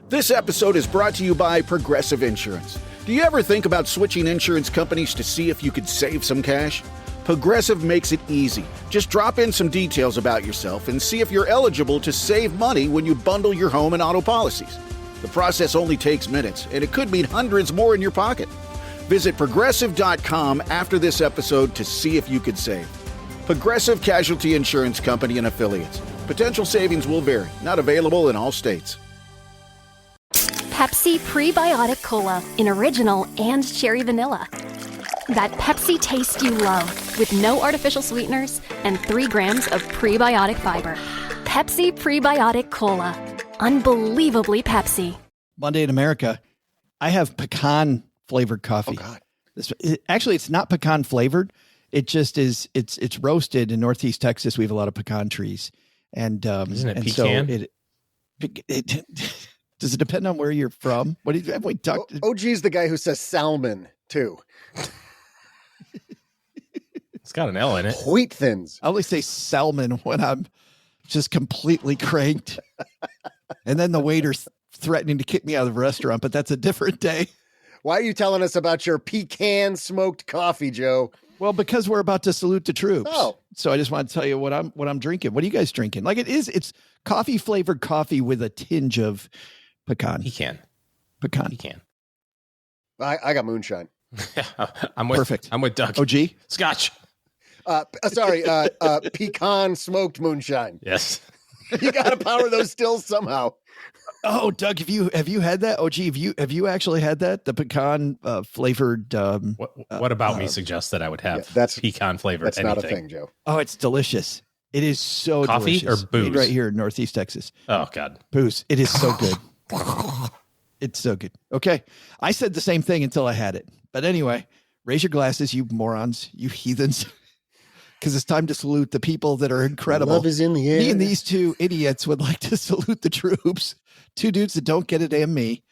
This episode is brought to you by Progressive Insurance. Do you ever think about switching insurance companies to see if you could save some cash? Progressive makes it easy. Just drop in some details about yourself and see if you're eligible to save money when you bundle your home and auto policies. The process only takes minutes, and it could mean hundreds more in your pocket. Visit Progressive.com after this episode to see if you could save. Progressive Casualty Insurance Company and Affiliates. Potential savings will vary. Not available in all states. Pepsi Prebiotic Cola in original and cherry vanilla. That Pepsi taste you love with no artificial sweeteners and 3 grams of prebiotic fiber. Pepsi Prebiotic Cola. Unbelievably Pepsi. Monday in America, I have pecan flavored coffee. Oh, God. Actually, it's not pecan flavored. It just is. It's roasted in Northeast Texas. We have a lot of pecan trees. And isn't it and pecan? So it does it depend on where you're from? What have we talked? OG's the guy who says salmon, too. It's got an L in it. Wheat thins. I only say salmon when I'm just completely cranked. And then the waiter's threatening to kick me out of the restaurant, but that's a different day. Why are you telling us about your pecan smoked coffee, Joe? Well, because we're about to salute the troops. Oh. So I just want to tell you what I'm drinking. What are you guys drinking? Like it's coffee flavored coffee with a tinge of pecan. Pecan. I got moonshine. Perfect. I'm with Doug. OG? Scotch. Pecan smoked moonshine. Yes. You got to power those stills somehow. Oh, Doug, have you had that? OG, have you actually had that? The pecan flavored. What about me suggests that I would have that's pecan flavored? That's anything. not a thing, Joe. Oh, it's delicious. It is so coffee delicious. or booze? Made right here in Northeast Texas. Oh God, booze. It is so good. It's so good. Okay, I said the same thing until I had it. But anyway, raise your glasses, you morons, you heathens. Because it's time to salute the people that are incredible. Love is in the air. Me and these two idiots would like to salute the troops. Two dudes that don't get a damn me.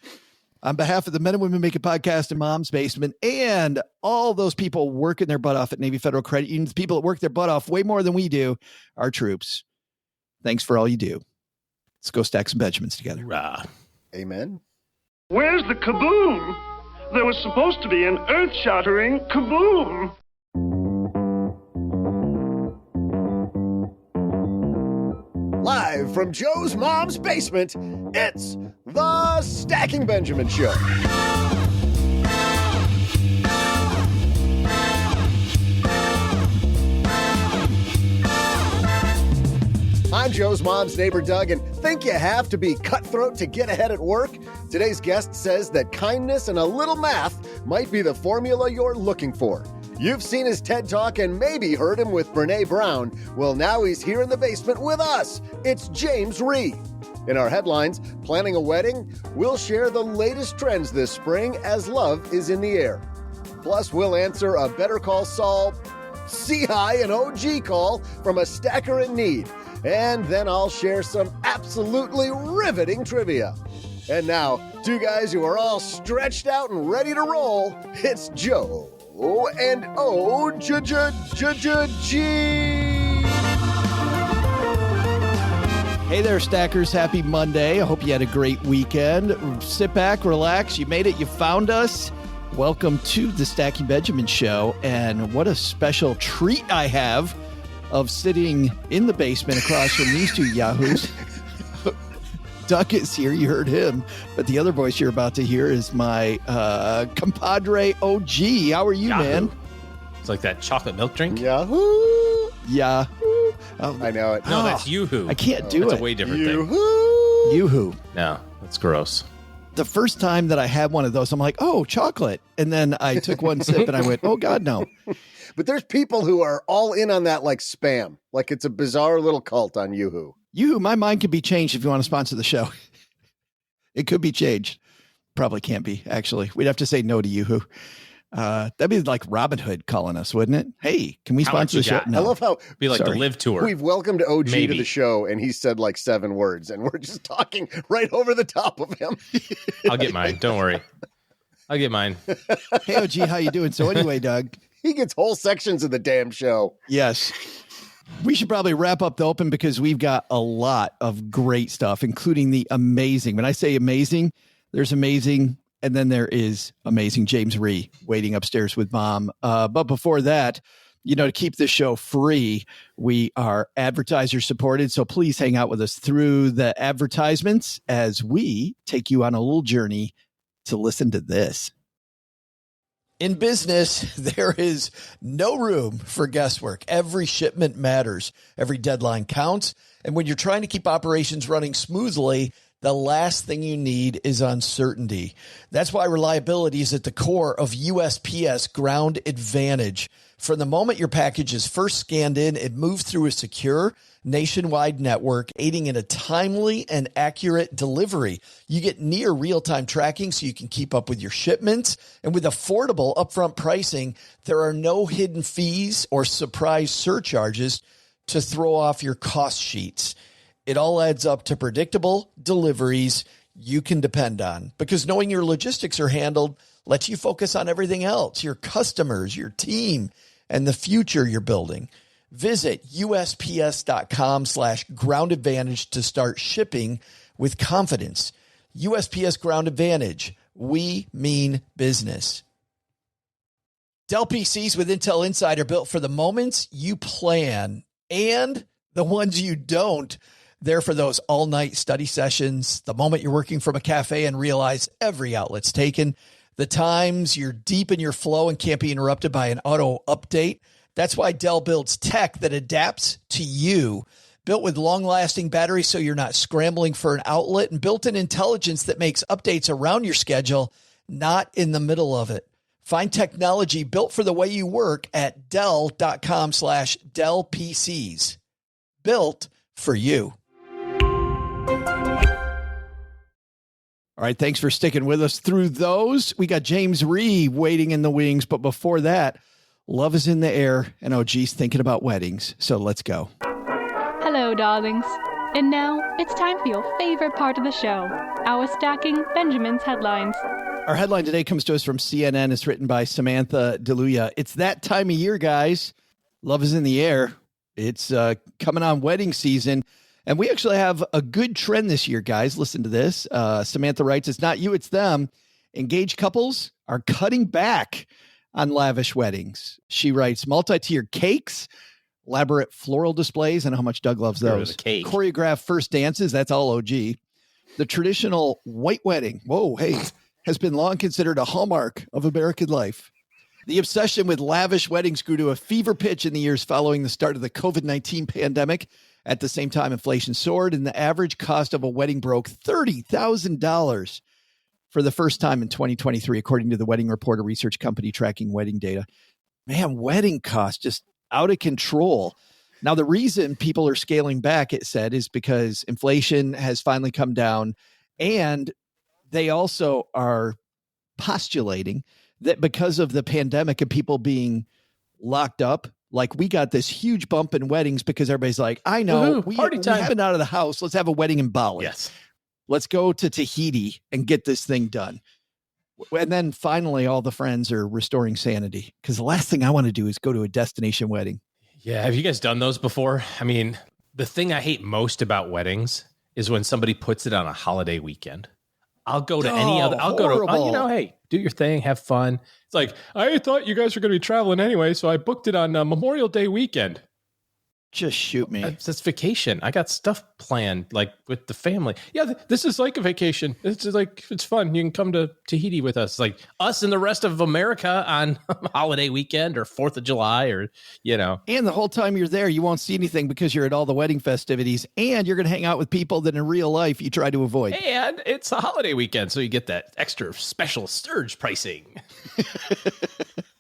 On behalf of the Men and Women Make a Podcast in Mom's Basement and all those people working their butt off at Navy Federal Credit Union, the people that work their butt off way more than we do, our troops. Thanks for all you do. Let's go stack some Benjamins together. Amen. Where's the kaboom? There was supposed to be an earth-shattering kaboom. Live from Joe's mom's basement, it's the Stacking Benjamin Show. I'm Joe's mom's neighbor, Doug, and think you have to be cutthroat to get ahead at work? Today's guest says that kindness and a little math might be the formula you're looking for. You've seen his TED Talk and maybe heard him with Brene Brown. Well, now he's here in the basement with us. It's James Rhee. In our headlines, planning a wedding, we'll share the latest trends this spring as love is in the air. Plus, we'll answer a Better Call Saul, C-High and OG call from a stacker in need. And then I'll share some absolutely riveting trivia. And now, two guys who are all stretched out and ready to roll, it's Joe and OG. Hey there, stackers. Happy Monday. I hope you had a great weekend. Sit back, relax. You made it. You found us. Welcome to the Stacking Benjamin Show. And what a special treat I have of sitting in the basement across from these two yahoos. Duck is here. You heard him. But the other voice you're about to hear is my compadre OG. How are you, Yahoo. man? It's like that chocolate milk drink. Yahoo! Yahoo! Oh, I know it. No, that's Yoo-hoo. I can't do That's it. a way different thing. Yoo-hoo. No, that's gross. The first time that I had one of those, I'm like, oh, chocolate. And then I took one sip and I went, oh, God, no. But there's people who are all in on that like spam. Like it's a bizarre little cult on Yoo-hoo. Yoo-hoo, my mind could be changed if you want to sponsor the show. It could be changed. Probably can't be, actually. We'd have to say no to Yoo-hoo. That'd be like Robin Hood calling us, wouldn't it? Hey, can we How sponsor the much you show? got? No. I love how Be like Sorry. the live tour. we've welcomed OG Maybe. to the show and he said like 7 words and we're just talking right over the top of him. I'll get mine. Don't worry. I'll get mine. Hey, OG, how you doing? So anyway, Doug. He gets whole sections of the damn show. Yes. We should probably wrap up the open because we've got a lot of great stuff, including the amazing. When I say amazing, there's amazing, and then there is amazing James Rhee waiting upstairs with Mom. But before that, to keep this show free, we are advertiser supported. So please hang out with us through the advertisements as we take you on a little journey to listen to this. In business, there is no room for guesswork. Every shipment matters. Every deadline counts. And when you're trying to keep operations running smoothly, the last thing you need is uncertainty. That's why reliability is at the core of USPS Ground Advantage. From the moment your package is first scanned in, it moves through a secure nationwide network, aiding in a timely and accurate delivery. You get near real-time tracking so you can keep up with your shipments. And with affordable upfront pricing, there are no hidden fees or surprise surcharges to throw off your cost sheets. It all adds up to predictable deliveries you can depend on, because knowing your logistics are handled lets you focus on everything else, your customers, your team, and the future you're building. Visit USPS.com/Ground Advantage to start shipping with confidence. USPS Ground Advantage. We mean business. Dell PCs with Intel Inside are built for the moments you plan and the ones you don't. They're for those all-night study sessions, the moment you're working from a cafe and realize every outlet's taken, the times you're deep in your flow and can't be interrupted by an auto update. That's why Dell builds tech that adapts to you. Built with long-lasting batteries so you're not scrambling for an outlet, and built-in intelligence that makes updates around your schedule, not in the middle of it. Find technology built for the way you work at Dell.com/Dell PCs. Built for you. All right, thanks for sticking with us through those. We got James Rhee waiting in the wings, but before that, love is in the air, and OG's thinking about weddings, so let's go. Hello, darlings. And now, it's time for your favorite part of the show, our Stacking Benjamin's headlines. Our headline today comes to us from CNN. It's written by Samantha DeLuya. It's that time of year, guys. Love is in the air. It's coming on wedding season. And we actually have a good trend this year, guys. Listen to this. Samantha writes, it's not you, it's them. Engaged couples are cutting back on lavish weddings. She writes, multi-tiered cakes, elaborate floral displays, and how much Doug loves those. Choreographed first dances, that's all OG. The traditional white wedding, has been long considered a hallmark of American life. The obsession with lavish weddings grew to a fever pitch in the years following the start of the COVID-19 pandemic. At the same time, inflation soared, and the average cost of a wedding broke $30,000 for the first time in 2023, according to the Wedding Reporter research company tracking wedding data. Man, wedding costs just out of control. Now, the reason people are scaling back, it said, is because inflation has finally come down, and they also are postulating that because of the pandemic and people being locked up, like we got this huge bump in weddings because everybody's like, I know, we have been out of the house. Let's have a wedding in Bali. Yes. Let's go to Tahiti and get this thing done. And then finally, all the friends are restoring sanity, because the last thing I want to do is go to a destination wedding. Yeah. Have you guys done those before? I mean, the thing I hate most about weddings is when somebody puts it on a holiday weekend. I'll go to any other, hey, do your thing, have fun. It's like, I thought you guys were going to be traveling anyway, so I booked it on Memorial Day weekend. Just shoot me. It's vacation. I got stuff planned, like with the family. Yeah, this is like a vacation. It's like, it's fun. You can come to Tahiti with us. Like us and the rest of America on holiday weekend or 4th of July or, And the whole time you're there, you won't see anything because you're at all the wedding festivities, and you're going to hang out with people that in real life you try to avoid. And it's a holiday weekend, so you get that extra special surge pricing.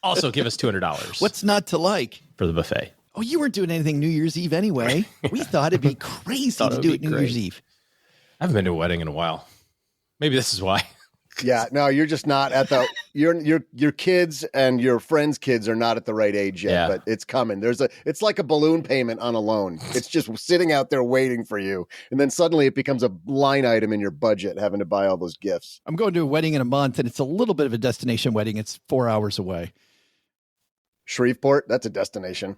Also, give us $200. What's not to like? For the buffet. Oh, you weren't doing anything New Year's Eve anyway. We thought it'd be crazy to do it New Year's Eve. I haven't been to a wedding in a while. Maybe this is why. Yeah, no, you're just not at the your kids and your friends' kids are not at the right age yet, but it's coming. It's like a balloon payment on a loan. It's just sitting out there waiting for you. And then suddenly it becomes a line item in your budget, having to buy all those gifts. I'm going to a wedding in a month, and it's a little bit of a destination wedding. It's 4 hours away. Shreveport, that's a destination.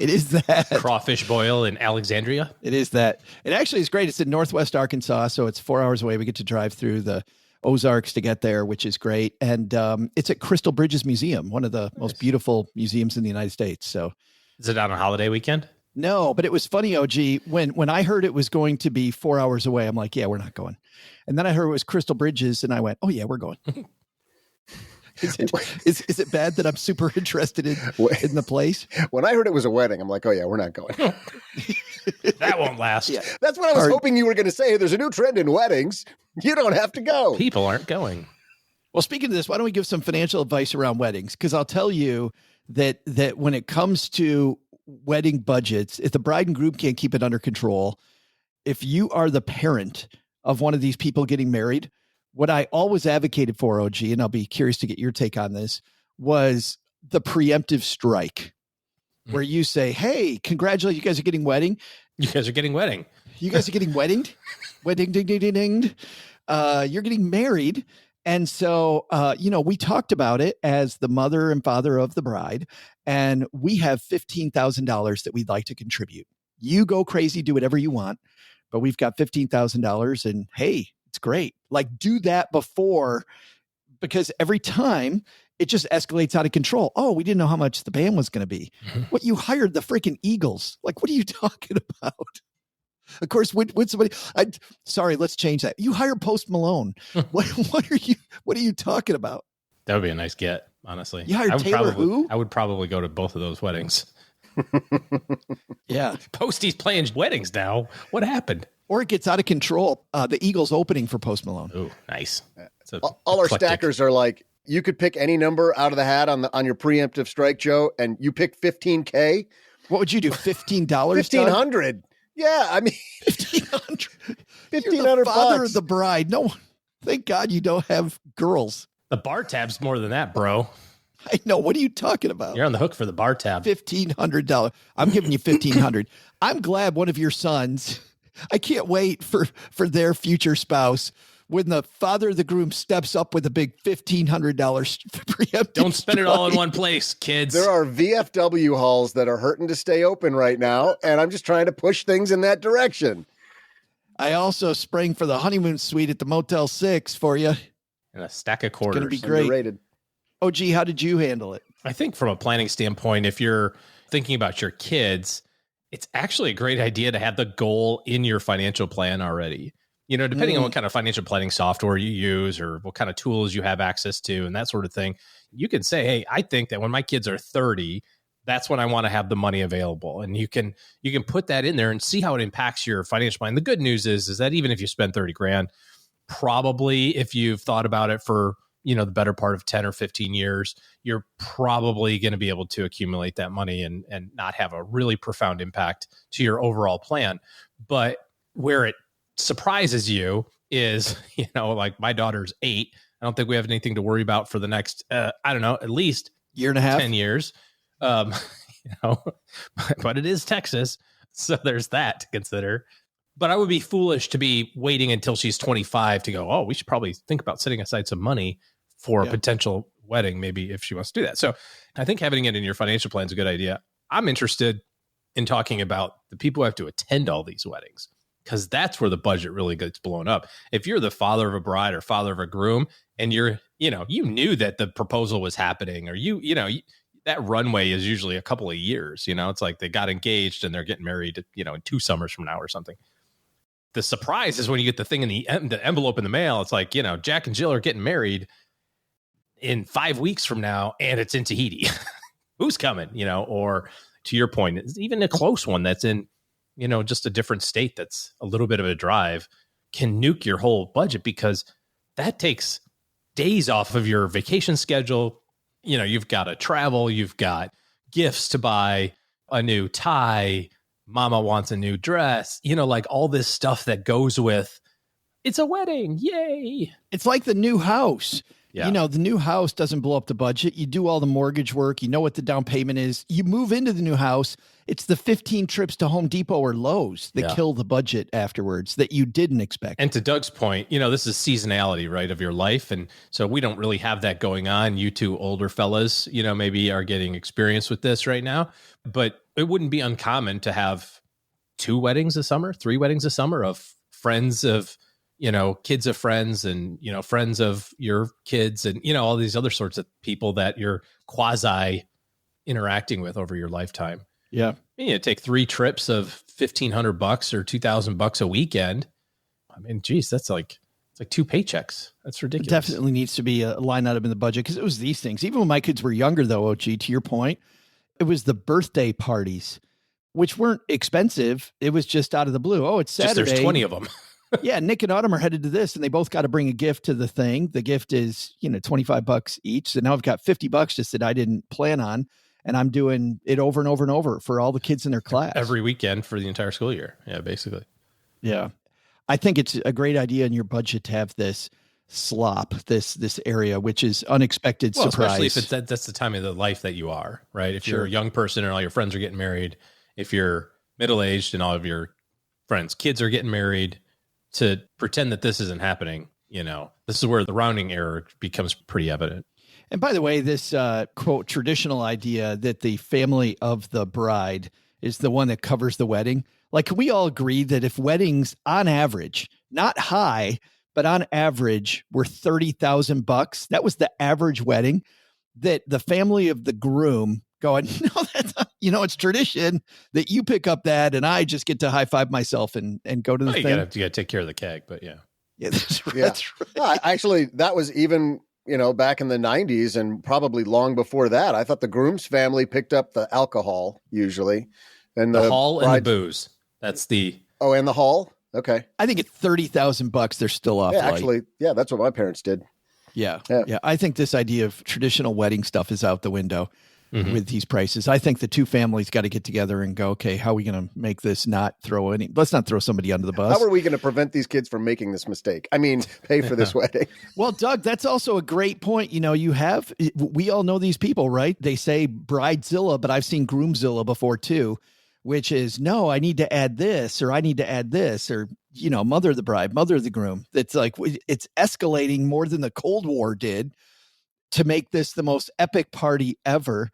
It is that. Crawfish boil in Alexandria. It is that. It actually is great. It's in Northwest Arkansas, so it's 4 hours away. We get to drive through the Ozarks to get there, which is great. And it's at Crystal Bridges Museum, one of the most beautiful museums in the United States. So, is it on a holiday weekend? No, but it was funny, OG. When I heard it was going to be 4 hours away, I'm like, yeah, we're not going. And then I heard it was Crystal Bridges, and I went, oh yeah, we're going. Is it bad that I'm super interested in the place? When I heard it was a wedding, I'm like, oh yeah, we're not going. That won't last. Yeah. That's what I was hoping you were going to say. There's a new trend in weddings. You don't have to go. People aren't going. Well, speaking of this, why don't we give some financial advice around weddings? Because I'll tell you that when it comes to wedding budgets, if the bride and groom can't keep it under control, if you are the parent of one of these people getting married, what I always advocated for, OG, and I'll be curious to get your take on this, was the preemptive strike, where you say, hey, congratulations, you guys are getting wedding. You guys are getting wedding. You guys are getting weddinged. Wedding, ding, ding, ding, ding. You're getting married. And so, we talked about it as the mother and father of the bride, and we have $15,000 that we'd like to contribute. You go crazy, do whatever you want, but we've got $15,000, and hey, it's great. Like, do that before, because every time it just escalates out of control. Oh, we didn't know how much the band was going to be. What, you hired the freaking Eagles? Like, what are you talking about? Of course, when somebody, sorry, let's change that. You hire Post Malone. What are you talking about? That would be a nice get, honestly. You hired Taylor who? I would probably go to both of those weddings. Yeah. Posty's playing weddings now. What happened? Or it gets out of control. The Eagles opening for Post Malone. Oh, nice. All our stackers are like, you could pick any number out of the hat on your preemptive strike, Joe, and you pick $15K. What would you do? $15? $1,500. Yeah, I mean, $1,500. $1,500. Father of the bride. No, thank God you don't have girls. The bar tab's more than that, bro. I know. What are you talking about? You're on the hook for the bar tab. $1,500. I'm giving you $1,500. I'm glad one of your sons. I can't wait for their future spouse when the father of the groom steps up with a big $1,500 preemptive. Don't spend it all in one place, kids. There are VFW halls that are hurting to stay open right now, and I'm just trying to push things in that direction. I also sprang for the honeymoon suite at the Motel 6 for you. And a stack of quarters. It's going to be great. Underrated. OG, how did you handle it? I think from a planning standpoint, if you're thinking about your kids, it's actually a great idea to have the goal in your financial plan already. You know, depending on what kind of financial planning software you use or what kind of tools you have access to and that sort of thing, you can say, hey, I think that when my kids are 30, that's when I want to have the money available. And you can put that in there and see how it impacts your financial plan. The good news is that even if you spend 30 grand, probably if you've thought about it for, the better part of 10 or 15 years, you're probably going to be able to accumulate that money and not have a really profound impact to your overall plan. But where it surprises you is, like my daughter's 8. I don't think we have anything to worry about for the next, at least year and a half, 10 years. But it is Texas. So there's that to consider. But I would be foolish to be waiting until she's 25 to go, oh, we should probably think about setting aside some money for a potential wedding, maybe if she wants to do that. So I think having it in your financial plan is a good idea. I'm interested in talking about the people who have to attend all these weddings, because that's where the budget really gets blown up. If you're the father of a bride or father of a groom and you knew that the proposal was happening, or that runway is usually a couple of years, it's like they got engaged and they're getting married, in 2 summers from now or something. The surprise is when you get the thing in the envelope in the mail. It's like, Jack and Jill are getting married in 5 weeks from now, and it's in Tahiti. Who's coming? Or to your point, it's even a close one that's in, just a different state that's a little bit of a drive can nuke your whole budget, because that takes days off of your vacation schedule. You've got to travel, you've got gifts to buy, a new tie, mama wants a new dress, like all this stuff that goes with, it's a wedding. Yay. It's like the new house. Yeah. You know, the new house doesn't blow up the budget. You do all the mortgage work. You know what the down payment is. You move into the new house. It's the 15 trips to Home Depot or Lowe's that kill the budget afterwards that you didn't expect. And to Doug's point, you know, this is seasonality, right, of your life. And so we don't really have that going on. You two older fellas, you know, maybe are getting experience with this right now. But it wouldn't be uncommon to have 2 weddings a summer, 3 weddings a summer of friends of, you know, kids of friends and, you know, friends of your kids and, you know, all these other sorts of people that you're quasi interacting with over your lifetime. Yeah. You know, take 3 trips of $1,500 or $2,000 a weekend. I mean, geez, it's like 2 paychecks. That's ridiculous. It definitely needs to be a line item in the budget because it was these things. Even when my kids were younger, though, OG, to your point, it was the birthday parties, which weren't expensive. It was just out of the blue. Oh, it's Saturday. Just there's 20 of them. Yeah, Nick and Autumn are headed to this, and they both got to bring a gift to the thing. The gift is, you know, $25 each. So now I've got $50 just that I didn't plan on, and I'm doing it over and over and over for all the kids in their class every weekend for the entire school year. Yeah, basically. Yeah, I think it's a great idea in your budget to have this slop, this area, which is unexpected surprise. Especially if that's the time of the life that you are, right? If you're a young person and all your friends are getting married, if you're middle aged and all of your friends' kids are getting married. To pretend that this isn't happening, you know, this is where the rounding error becomes pretty evident. And by the way, this quote traditional idea that the family of the bride is the one that covers the wedding. Like, can we all agree that if weddings on average, not high, but on average were $30,000, that was the average wedding, that the family of the groom going, no, that's not, you know, it's tradition that you pick up that and I just get to high five myself and go to the thing. You got to take care of the keg, but yeah. Yeah, that's right. Yeah. That's right. No, actually, that was even, you know, back in the 90s and probably long before that. I thought the groom's family picked up the alcohol usually. And the hall and the booze. That's the... Oh, and the hall? Okay. I think at $30,000, they're still off. Yeah, actually, yeah, that's what my parents did. Yeah. I think this idea of traditional wedding stuff is out the window. With these prices. I think the 2 families got to get together and go, okay, how are we going to make this let's not throw somebody under the bus. How are we going to prevent these kids from making this mistake? I mean, pay for this wedding. Well, Doug, that's also a great point. You know, we all know these people, right? They say Bridezilla, but I've seen Groomzilla before too, which is, no, I need to add this, or I need to add this, or, you know, mother of the bride, mother of the groom. It's like, it's escalating more than the Cold War did to make this the most epic party ever.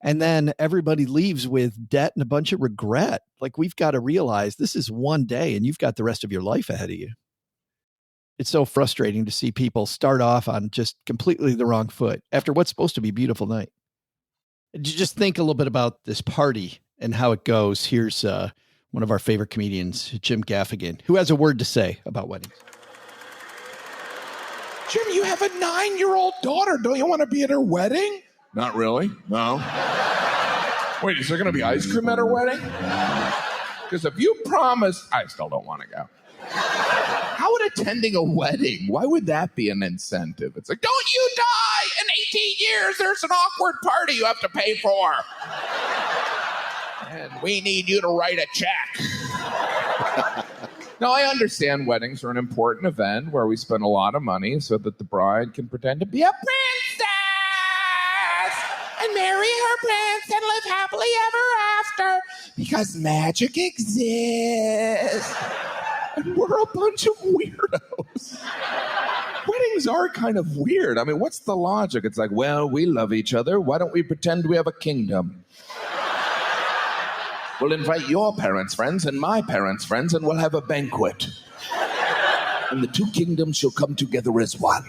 And then everybody leaves with debt and a bunch of regret. Like, we've got to realize this is one day and you've got the rest of your life ahead of you. It's so frustrating to see people start off on just completely the wrong foot after what's supposed to be a beautiful night. Just think a little bit about this party and how it goes. Here's one of our favorite comedians, Jim Gaffigan, who has a word to say about weddings. Jim, you have a 9-year-old daughter. Don't you want to be at her wedding? Not really, no. Wait, is there going to be ice cream at her wedding? Because if you promise, I still don't want to go. How would attending a wedding, why would that be an incentive? It's like, don't you die! In 18 years, there's an awkward party you have to pay for. And we need you to write a check. Now, I understand weddings are an important event where we spend a lot of money so that the bride can pretend to be a princess and marry her prince and live happily ever after because magic exists. And we're a bunch of weirdos. Weddings are kind of weird. I mean, what's the logic? It's like, well, we love each other. Why don't we pretend we have a kingdom? We'll invite your parents' friends and my parents' friends, and we'll have a banquet. And the 2 kingdoms shall come together as one.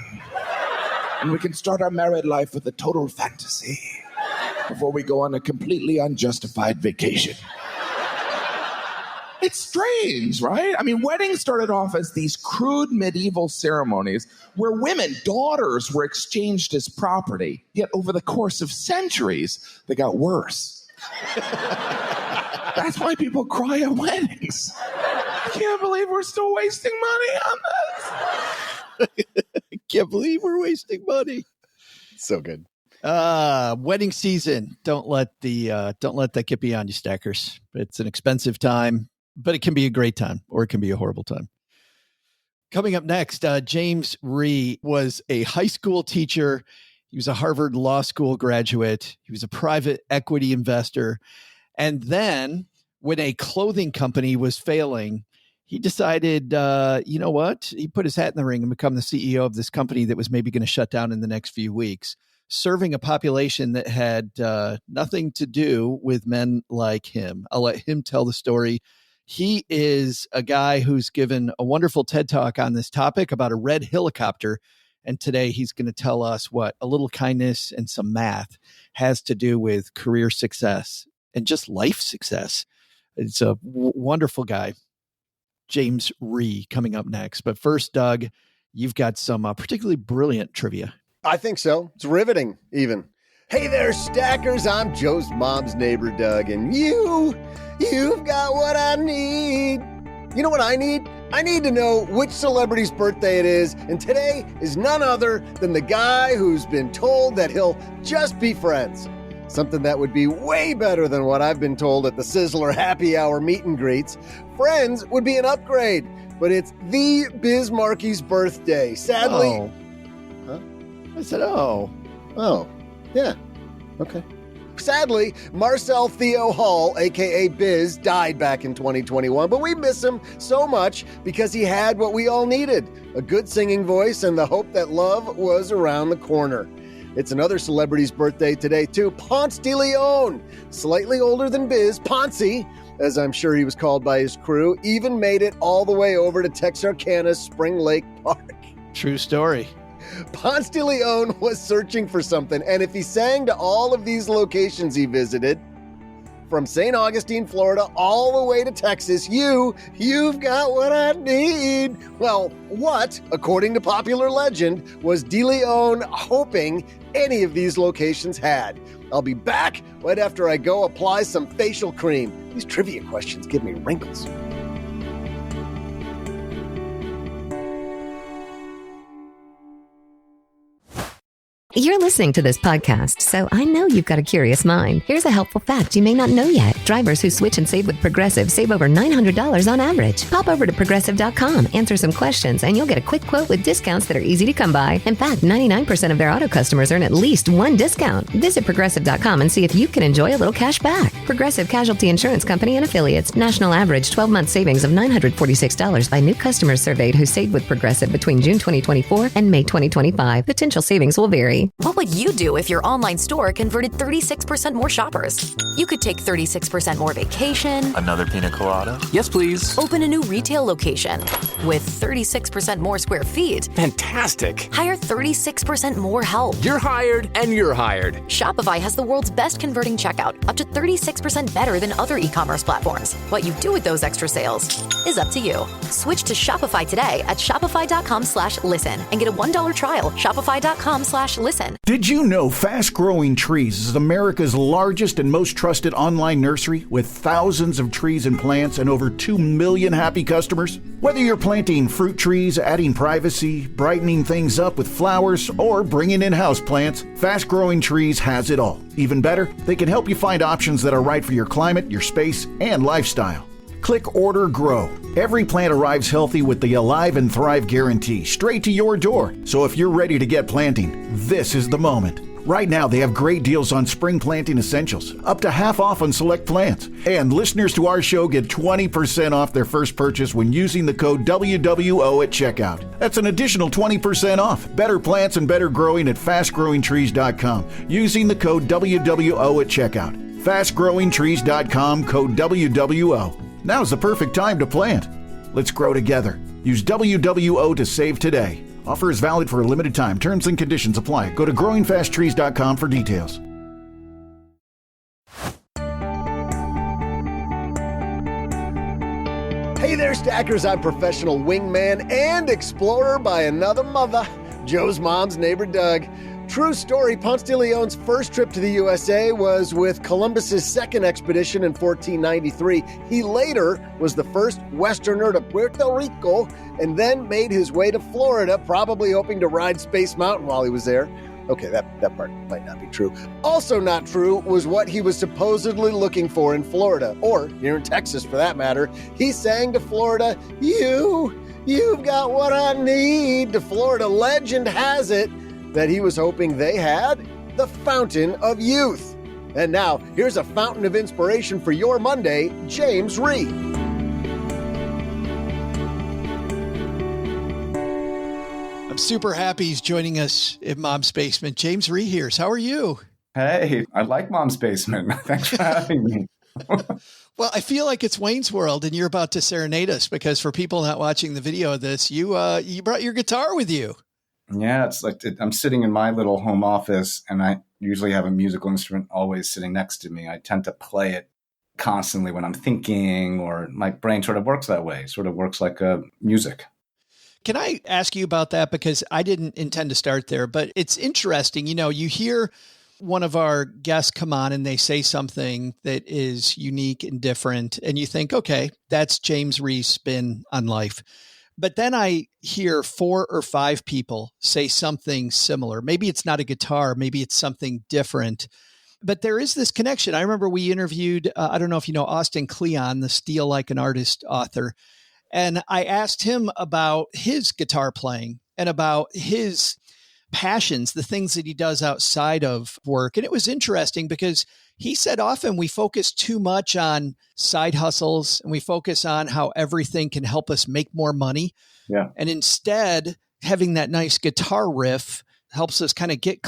And we can start our married life with a total fantasy before we go on a completely unjustified vacation. It's strange, right? I mean, weddings started off as these crude medieval ceremonies where women, daughters, were exchanged as property. Yet over the course of centuries, they got worse. That's why people cry at weddings. I can't believe we're still wasting money on this. I can't believe we're wasting money. So good. Wedding season. Don't let that get beyond you, stackers. It's an expensive time, but it can be a great time or it can be a horrible time. Coming up next, James Rhee was a high school teacher. He was a Harvard Law School graduate. He was a private equity investor. And then when a clothing company was failing, he decided, you know what? He put his hat in the ring and become the CEO of this company that was maybe going to shut down in the next few weeks, serving a population that had nothing to do with men like him. I'll let him tell the story. He is a guy who's given a wonderful TED Talk on this topic about a red helicopter. And today he's going to tell us what a little kindness and some math has to do with career success and just life success. It's a wonderful guy. James Rhee coming up next. But first, Doug, you've got some particularly brilliant trivia. I think so. It's riveting, even. Hey there, stackers. I'm Joe's mom's neighbor, Doug, and you've got what I need. You know what I need? I need to know which celebrity's birthday it is, and today is none other than the guy who's been told that he'll just be friends. Something that would be way better than what I've been told at the Sizzler happy hour meet and greets. Friends would be an upgrade, but it's the Biz Markie's birthday. Sadly... Oh. Huh? I said, oh. Oh, yeah. Okay. Sadly, Marcel Theo Hall, a.k.a. Biz, died back in 2021, but we miss him so much because he had what we all needed, a good singing voice and the hope that love was around the corner. It's another celebrity's birthday today, too. Ponce de Leon, slightly older than Biz, Ponce, as I'm sure he was called by his crew, even made it all the way over to Texarkana's Spring Lake Park. True story. Ponce de Leon was searching for something, and if he sang to all of these locations he visited, from St. Augustine, Florida, all the way to Texas, you've got what I need. Well, what, according to popular legend, was de Leon hoping any of these locations had? I'll be back right after I go apply some facial cream. These trivia questions give me wrinkles. You're listening to this podcast, so I know you've got a curious mind. Here's a helpful fact you may not know yet. Drivers who switch and save with Progressive save over $900 on average. Pop over to Progressive.com, answer some questions, and you'll get a quick quote with discounts that are easy to come by. In fact, 99% of their auto customers earn at least one discount. Visit Progressive.com and see if you can enjoy a little cash back. Progressive Casualty Insurance Company and Affiliates. National average 12-month savings of $946 by new customers surveyed who saved with Progressive between June 2024 and May 2025. Potential savings will vary. What would you do if your online store converted 36% more shoppers? You could take 36% more vacation. Another pina colada? Yes, please. Open a new retail location with 36% more square feet. Fantastic. Hire 36% more help. You're hired and you're hired. Shopify has the world's best converting checkout, up to 36% better than other e-commerce platforms. What you do with those extra sales is up to you. Switch to Shopify today at shopify.com/listen and get a $1 trial. Shopify.com/listen. Did you know Fast Growing Trees is America's largest and most trusted online nursery with thousands of trees and plants and over 2 million happy customers? Whether you're planting fruit trees, adding privacy, brightening things up with flowers, or bringing in houseplants, Fast Growing Trees has it all. Even better, they can help you find options that are right for your climate, your space, and lifestyle. Click Order Grow. Every plant arrives healthy with the Alive and Thrive guarantee straight to your door. So if you're ready to get planting, this is the moment. Right now, they have great deals on spring planting essentials, up to half off on select plants. And listeners to our show get 20% off their first purchase when using the code WWO at checkout. That's an additional 20% off. Better plants and better growing at fastgrowingtrees.com using the code WWO at checkout. Fastgrowingtrees.com, code WWO. Now's the perfect time to plant. Let's grow together. Use WWO to save today. Offer is valid for a limited time. Terms and conditions apply. Go to growingfasttrees.com for details. Hey there, stackers. I'm professional wingman and explorer by another mother, Joe's mom's neighbor, Doug. True story, Ponce de Leon's first trip to the USA was with Columbus's second expedition in 1493. He later was the first Westerner to Puerto Rico and then made his way to Florida, probably hoping to ride Space Mountain while he was there. Okay, that part might not be true. Also not true was what he was supposedly looking for in Florida, or here in Texas for that matter. He sang to Florida, You've got what I need. The Florida legend has it that he was hoping they had the fountain of youth. And now, here's a fountain of inspiration for your Monday, James Reed. I'm super happy he's joining us in Mom's Basement. James Rehears, how are you? Hey, I like Mom's Basement. Thanks for having me. Well, I feel like it's Wayne's World and you're about to serenade us because for people not watching the video of this, you brought your guitar with you. Yeah, it's like I'm sitting in my little home office and I usually have a musical instrument always sitting next to me. I tend to play it constantly when I'm thinking, or my brain sort of works that way, sort of works like music. Can I ask you about that? Because I didn't intend to start there, but it's interesting. You know, you hear one of our guests come on and they say something that is unique and different, and you think, okay, that's James Ree's spin on life. But then I hear 4 or 5 people say something similar. Maybe it's not a guitar, maybe it's something different. But there is this connection. I remember we interviewed, I don't know if you know Austin Kleon, the Steal Like an Artist author. And I asked him about his guitar playing and about his passions, the things that he does outside of work. And it was interesting because he said often we focus too much on side hustles and we focus on how everything can help us make more money. Yeah. And instead, having that nice guitar riff helps us kind of get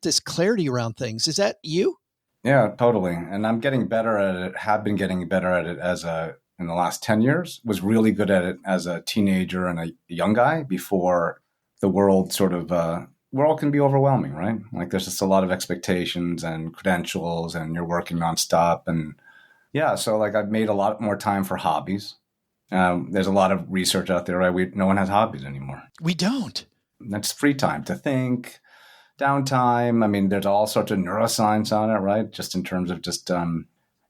this clarity around things. Is that you? Yeah, totally. And I'm getting better at it, have been getting better at it in the last 10 years, was really good at it as a teenager and a young guy before the world world can be overwhelming, right? Like there's just a lot of expectations and credentials and you're working nonstop. And yeah, so like I've made a lot more time for hobbies. There's a lot of research out there, right? No one has hobbies anymore. We don't. That's free time to think, downtime. I mean, there's all sorts of neuroscience on it, right? Just in terms of just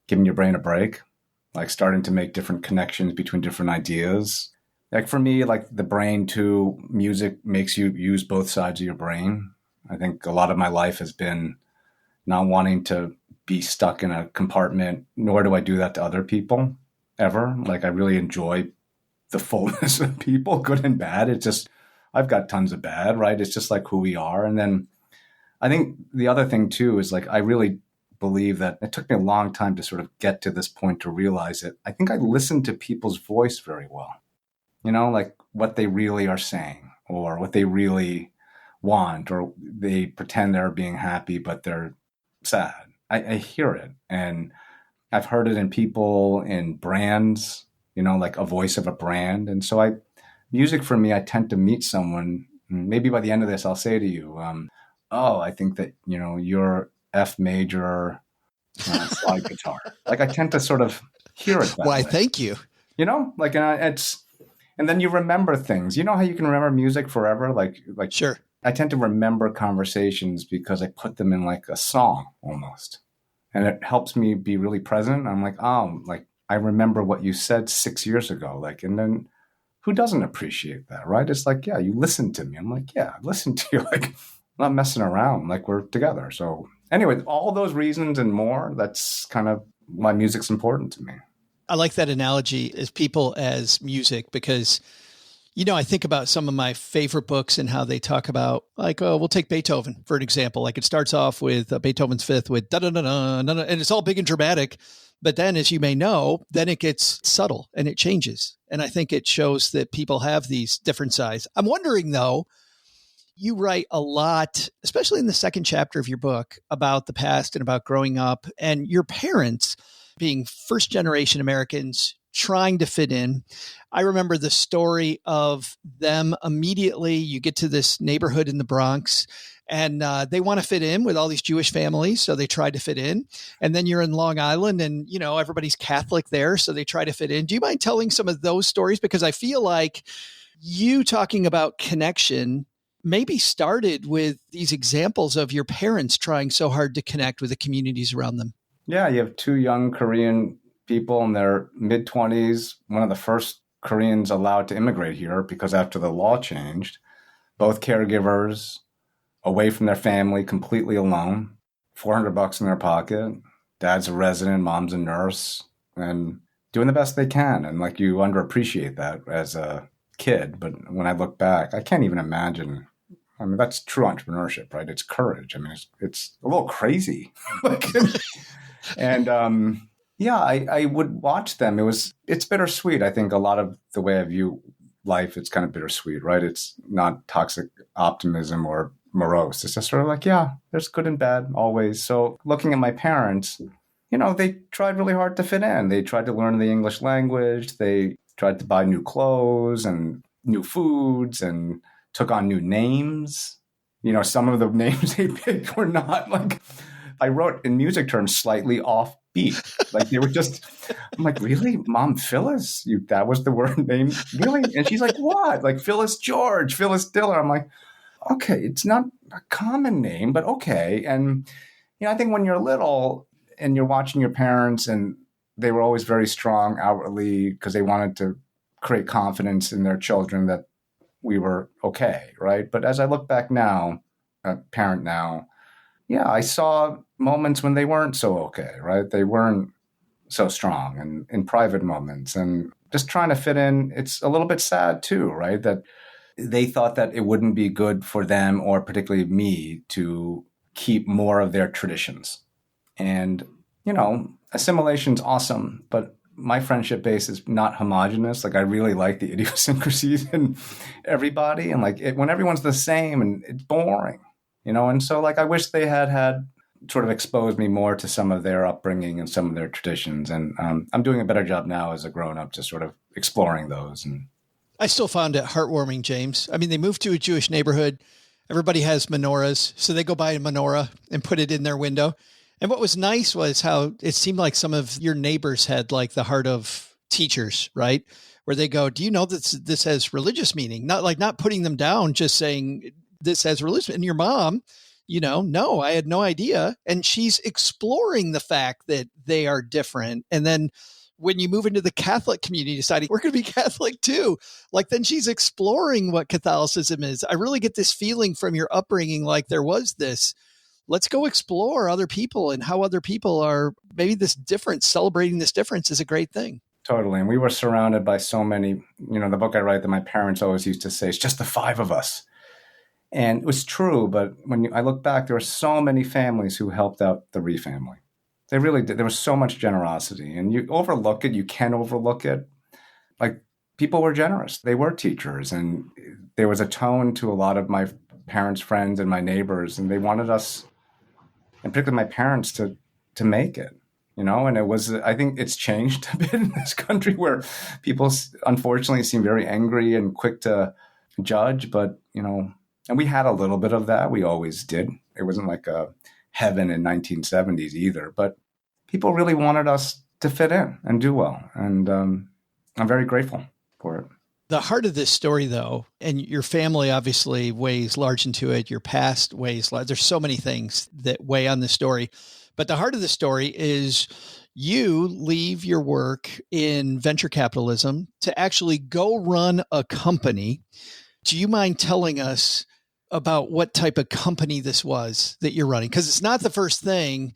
giving your brain a break, like starting to make different connections between different ideas. Like for me, like the brain too, music makes you use both sides of your brain. I think a lot of my life has been not wanting to be stuck in a compartment, nor do I do that to other people ever. Like I really enjoy the fullness of people, good and bad. It's just, I've got tons of bad, right? It's just like who we are. And then I think the other thing too is like, I really believe that it took me a long time to sort of get to this point to realize it. I think I listen to people's voice very well. You know, like what they really are saying or what they really want, or they pretend they're being happy, but they're sad. I hear it. And I've heard it in people, in brands, you know, like a voice of a brand. And so music for me, I tend to meet someone, maybe by the end of this, I'll say to you, I think that, you know, your F major slide guitar. Like I tend to sort of hear it that way. Thank you. You know, like and then you remember things. You know how you can remember music forever? Like sure. I tend to remember conversations because I put them in like a song almost. And it helps me be really present. I'm like, like I remember what you said 6 years ago. Like, and then who doesn't appreciate that, right? It's like, yeah, you listened to me. I'm like, yeah, I listened to you. Like, I'm not messing around. Like we're together. So anyway, all those reasons and more, that's kind of why music's important to me. I like that analogy as people as music because, you know, I think about some of my favorite books and how they talk about like, we'll take Beethoven for an example. Like it starts off with Beethoven's Fifth with da-da-da-da, and it's all big and dramatic. But then, as you may know, then it gets subtle and it changes. And I think it shows that people have these different sides. I'm wondering, though, you write a lot, especially in the second chapter of your book, about the past and about growing up and your parents being first generation Americans trying to fit in. I remember the story of them immediately. You get to this neighborhood in the Bronx and they want to fit in with all these Jewish families. So they try to fit in. And then you're in Long Island and, you know, everybody's Catholic there. So they try to fit in. Do you mind telling some of those stories? Because I feel like you talking about connection maybe started with these examples of your parents trying so hard to connect with the communities around them. Yeah, you have 2 young Korean people in their mid-20s, one of the first Koreans allowed to immigrate here because after the law changed, both caregivers, away from their family, completely alone, $400 in their pocket. Dad's a resident, mom's a nurse, and doing the best they can. And like you underappreciate that as a kid. But when I look back, I can't even imagine. I mean, that's true entrepreneurship, right? It's courage. I mean, it's a little crazy. And yeah, I would watch them. It's bittersweet. I think a lot of the way I view life, it's kind of bittersweet, right? It's not toxic optimism or morose. It's just sort of like, yeah, there's good and bad always. So looking at my parents, they tried really hard to fit in. They tried to learn the English language. They tried to buy new clothes and new foods and took on new names. Some of the names they picked were not like, I wrote in music terms, slightly offbeat. Like they were just, I'm like, really? Mom, Phyllis? That was the word name? Really? And she's like, what? Like Phyllis George, Phyllis Diller. I'm like, okay, it's not a common name, but okay. And, I think when you're little and you're watching your parents and they were always very strong outwardly because they wanted to create confidence in their children that we were okay, right? But as I look back now, a parent now, yeah, I saw moments when they weren't so okay, right? They weren't so strong and in private moments and just trying to fit in. It's a little bit sad too, right? That they thought that it wouldn't be good for them or particularly me to keep more of their traditions. And, assimilation's awesome, but my friendship base is not homogenous. Like I really like the idiosyncrasies in everybody. And when everyone's the same and it's boring, and so I wish they had sort of exposed me more to some of their upbringing and some of their traditions. And I'm doing a better job now as a grown up, just sort of exploring those. And I still found it heartwarming, James. I mean, they moved to a Jewish neighborhood. Everybody has menorahs. So they go buy a menorah and put it in their window. And what was nice was how it seemed like some of your neighbors had like the heart of teachers, right? Where they go, do you know that this has religious meaning? Not putting them down, just saying this has religious. And your mom, no, I had no idea. And she's exploring the fact that they are different. And then when you move into the Catholic community, deciding we're going to be Catholic too, then she's exploring what Catholicism is. I really get this feeling from your upbringing, like there was this, let's go explore other people and how other people are maybe this difference, celebrating this difference is a great thing. Totally. And we were surrounded by so many, the book I write that my parents always used to say, it's just the five of us. And it was true. But when I look back, there were so many families who helped out the Ree family. They really did. There was so much generosity and you overlook it. You can overlook it. People were generous. They were teachers. And there was a tone to a lot of my parents' friends and my neighbors. And they wanted us, and particularly my parents, to make it, and it was, I think it's changed a bit in this country where people unfortunately seem very angry and quick to judge, but, and we had a little bit of that. We always did. It wasn't like a heaven in 1970s either, but people really wanted us to fit in and do well. And I'm very grateful for it. The heart of this story, though, and your family obviously weighs large into it. Your past weighs large. There's so many things that weigh on this story. But the heart of the story is you leave your work in venture capitalism to actually go run a company. Do you mind telling us about what type of company this was that you're running? Because it's not the first thing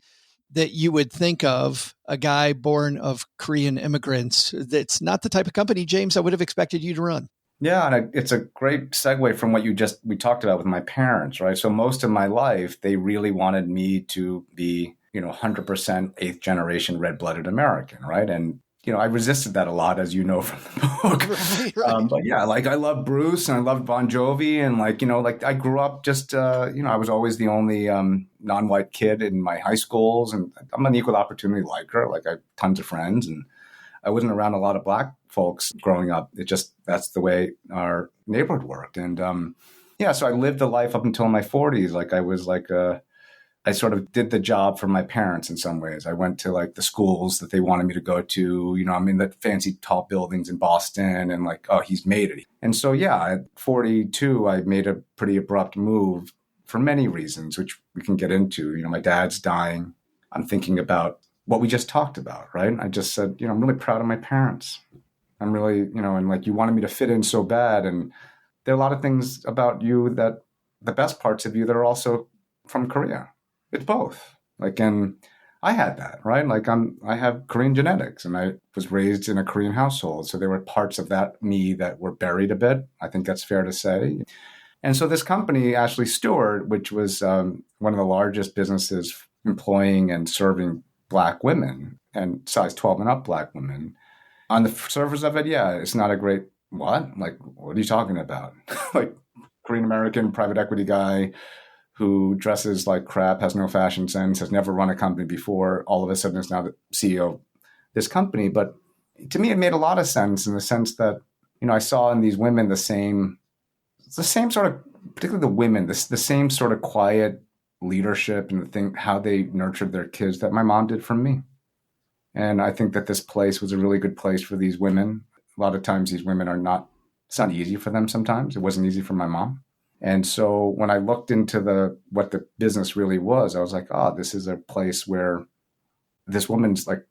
that you would think of, a guy born of Korean immigrants. That's not the type of company, James, I would have expected you to run. Yeah, and it's a great segue from what we talked about with my parents, right? So most of my life, they really wanted me to be, 100% eighth generation red-blooded American, right? And, I resisted that a lot, as you know from the book. Right. But yeah, I love Bruce and I love Bon Jovi. And I grew up just, I was always the only non-white kid in my high schools. And I'm an equal opportunity liker. I have tons of friends. And I wasn't around a lot of Black folks growing up. That's the way our neighborhood worked. And so I lived the life up until my 40s. I sort of did the job for my parents in some ways. I went to the schools that they wanted me to go to. I'm in the fancy tall buildings in Boston and he's made it. And so, at 42, I made a pretty abrupt move for many reasons, which we can get into. My dad's dying. I'm thinking about what we just talked about, right? I just said, I'm really proud of my parents. I'm really, and you wanted me to fit in so bad. And there are a lot of things about you that the best parts of you that are also from Korea. It's both. And I had that, right? Like I have Korean genetics and I was raised in a Korean household. So there were parts of that me that were buried a bit. I think that's fair to say. And so this company, Ashley Stewart, which was one of the largest businesses employing and serving Black women and size 12 and up Black women, on the surface of it, yeah, it's not a great, what? Like, what are you talking about? Like, Korean American private equity guy who dresses like crap, has no fashion sense, has never run a company before, all of a sudden is now the CEO of this company. But to me, it made a lot of sense in the sense that, I saw in these women the same sort of, particularly the women, the same sort of quiet leadership and how they nurtured their kids that my mom did from me. And I think that this place was a really good place for these women. A lot of times these women it's not easy for them sometimes. It wasn't easy for my mom. And so when I looked into what the business really was, I was like, oh, this is a place where this woman's like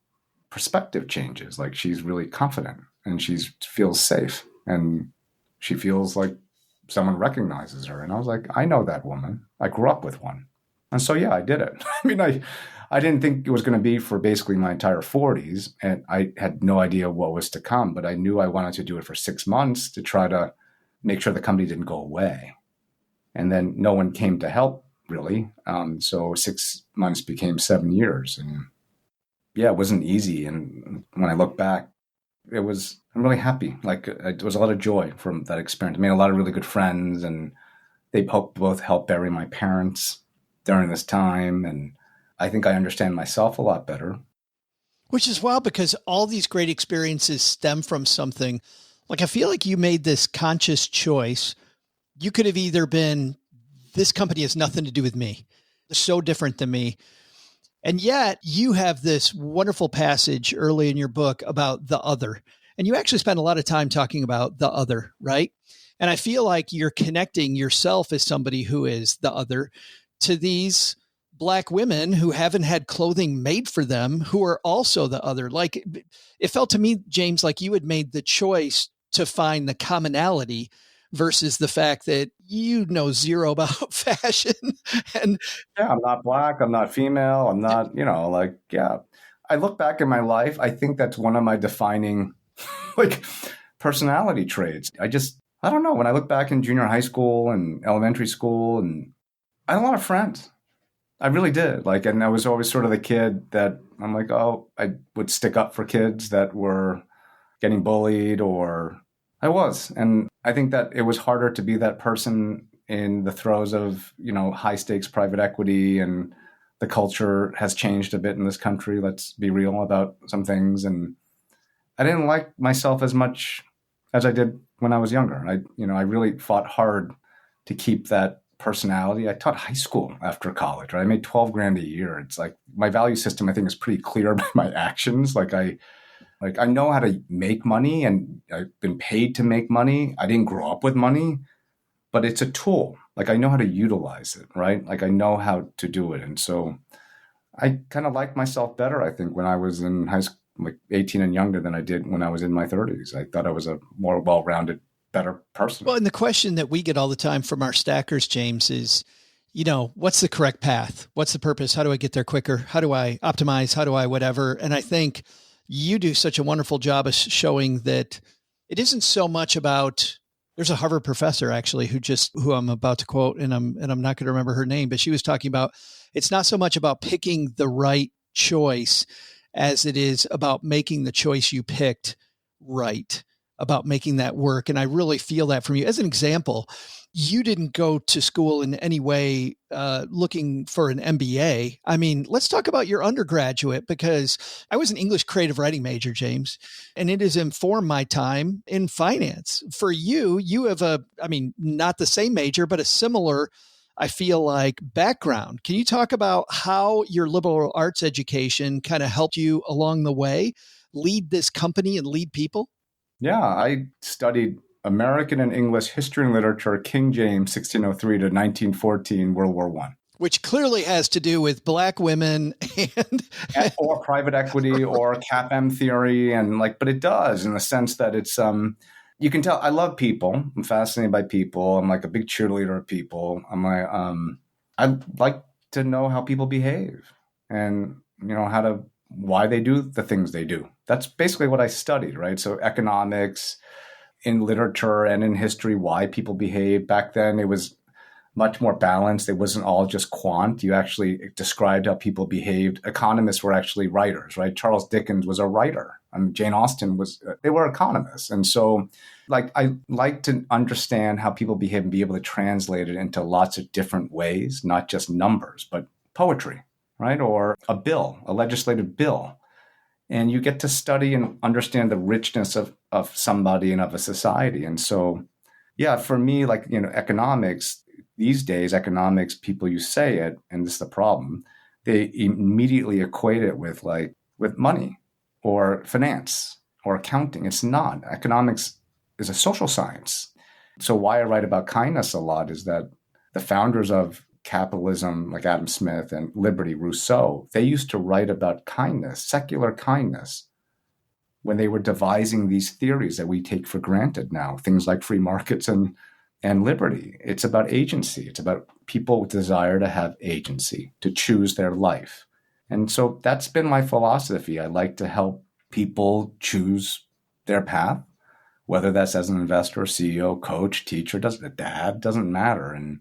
perspective changes. Like she's really confident and she feels safe and she feels like someone recognizes her. And I was like, I know that woman. I grew up with one. And so, yeah, I did it. I mean, I didn't think it was going to be for basically my entire 40s. And I had no idea what was to come, but I knew I wanted to do it for 6 months to try to make sure the company didn't go away. And then no one came to help, really. So 6 months became 7 years. And yeah, it wasn't easy. And when I look back, I'm really happy. Like it was a lot of joy from that experience. I made a lot of really good friends, and they both helped bury my parents during this time. And I think I understand myself a lot better. Which is wild because all these great experiences stem from something. Like I feel like you made this conscious choice. You could have either been, this company has nothing to do with me. It's so different than me. And yet you have this wonderful passage early in your book about the other. And you actually spend a lot of time talking about the other, right? And I feel like you're connecting yourself as somebody who is the other to these Black women who haven't had clothing made for them, who are also the other. Like it felt to me, James, like you had made the choice to find the commonality versus the fact that you know zero about fashion. And yeah, I'm not Black, I'm not female, I'm not, I look back in my life, I think that's one of my defining personality traits. I don't know, when I look back in junior high school and elementary school, and I had a lot of friends. I really did. And I was always sort of the kid that I'm like, oh, I would stick up for kids that were getting bullied, or I was. And I think that it was harder to be that person in the throes of, high stakes private equity, and the culture has changed a bit in this country. Let's be real about some things. And I didn't like myself as much as I did when I was younger. I really fought hard to keep that personality. I taught high school after college, right? I made $12,000 a year. It's like my value system, I think, is pretty clear by my actions. I know how to make money, and I've been paid to make money. I didn't grow up with money, but it's a tool. I know how to utilize it, right? I know how to do it. And so I kind of liked myself better, I think, when I was in high school, 18 and younger, than I did when I was in my 30s. I thought I was a more well-rounded, better person. Well, and the question that we get all the time from our stackers, James, is, what's the correct path? What's the purpose? How do I get there quicker? How do I optimize? How do I whatever? And I think you do such a wonderful job of showing that it isn't so much about, there's a Harvard professor actually who I'm about to quote, and I'm not going to remember her name, but she was talking about, it's not so much about picking the right choice as it is about making the choice you picked right, about making that work. And I really feel that from you. As an example, you didn't go to school in any way looking for an MBA. I mean, let's talk about your undergraduate, because I was an English creative writing major, James, and it has informed my time in finance. For you, you have not the same major, but a similar, I feel like, background. Can you talk about how your liberal arts education kind of helped you along the way lead this company and lead people? Yeah, I studied American and English history and literature, King James, 1603 to 1914, World War I. Which clearly has to do with Black women or private equity or CAPM theory. But it does, in the sense that it's, you can tell I love people. I'm fascinated by people. I'm a big cheerleader of people. I like to know how people behave. And why they do the things they do. That's basically what I studied, right? So economics, in literature and in history, why people behave. Back then, it was much more balanced. It wasn't all just quant. You actually described how people behaved. Economists were actually writers, right? Charles Dickens was a writer. Jane Austen they were economists. And so I like to understand how people behave and be able to translate it into lots of different ways, not just numbers, but poetry, right? Or a legislative bill. And you get to study and understand the richness of somebody and of a society. And so, yeah, for me, economics, these days, economics, people, you say it, and this is the problem, they immediately equate it with money or finance or accounting. It's not. Economics is a social science. So why I write about kindness a lot is that the founders of capitalism, like Adam Smith and liberty, Rousseau, they used to write about kindness, secular kindness, when they were devising these theories that we take for granted now, things like free markets and liberty. It's about agency. It's about people's desire to have agency, to choose their life. And so that's been my philosophy. I like to help people choose their path, whether that's as an investor, CEO, coach, teacher, doesn't matter. And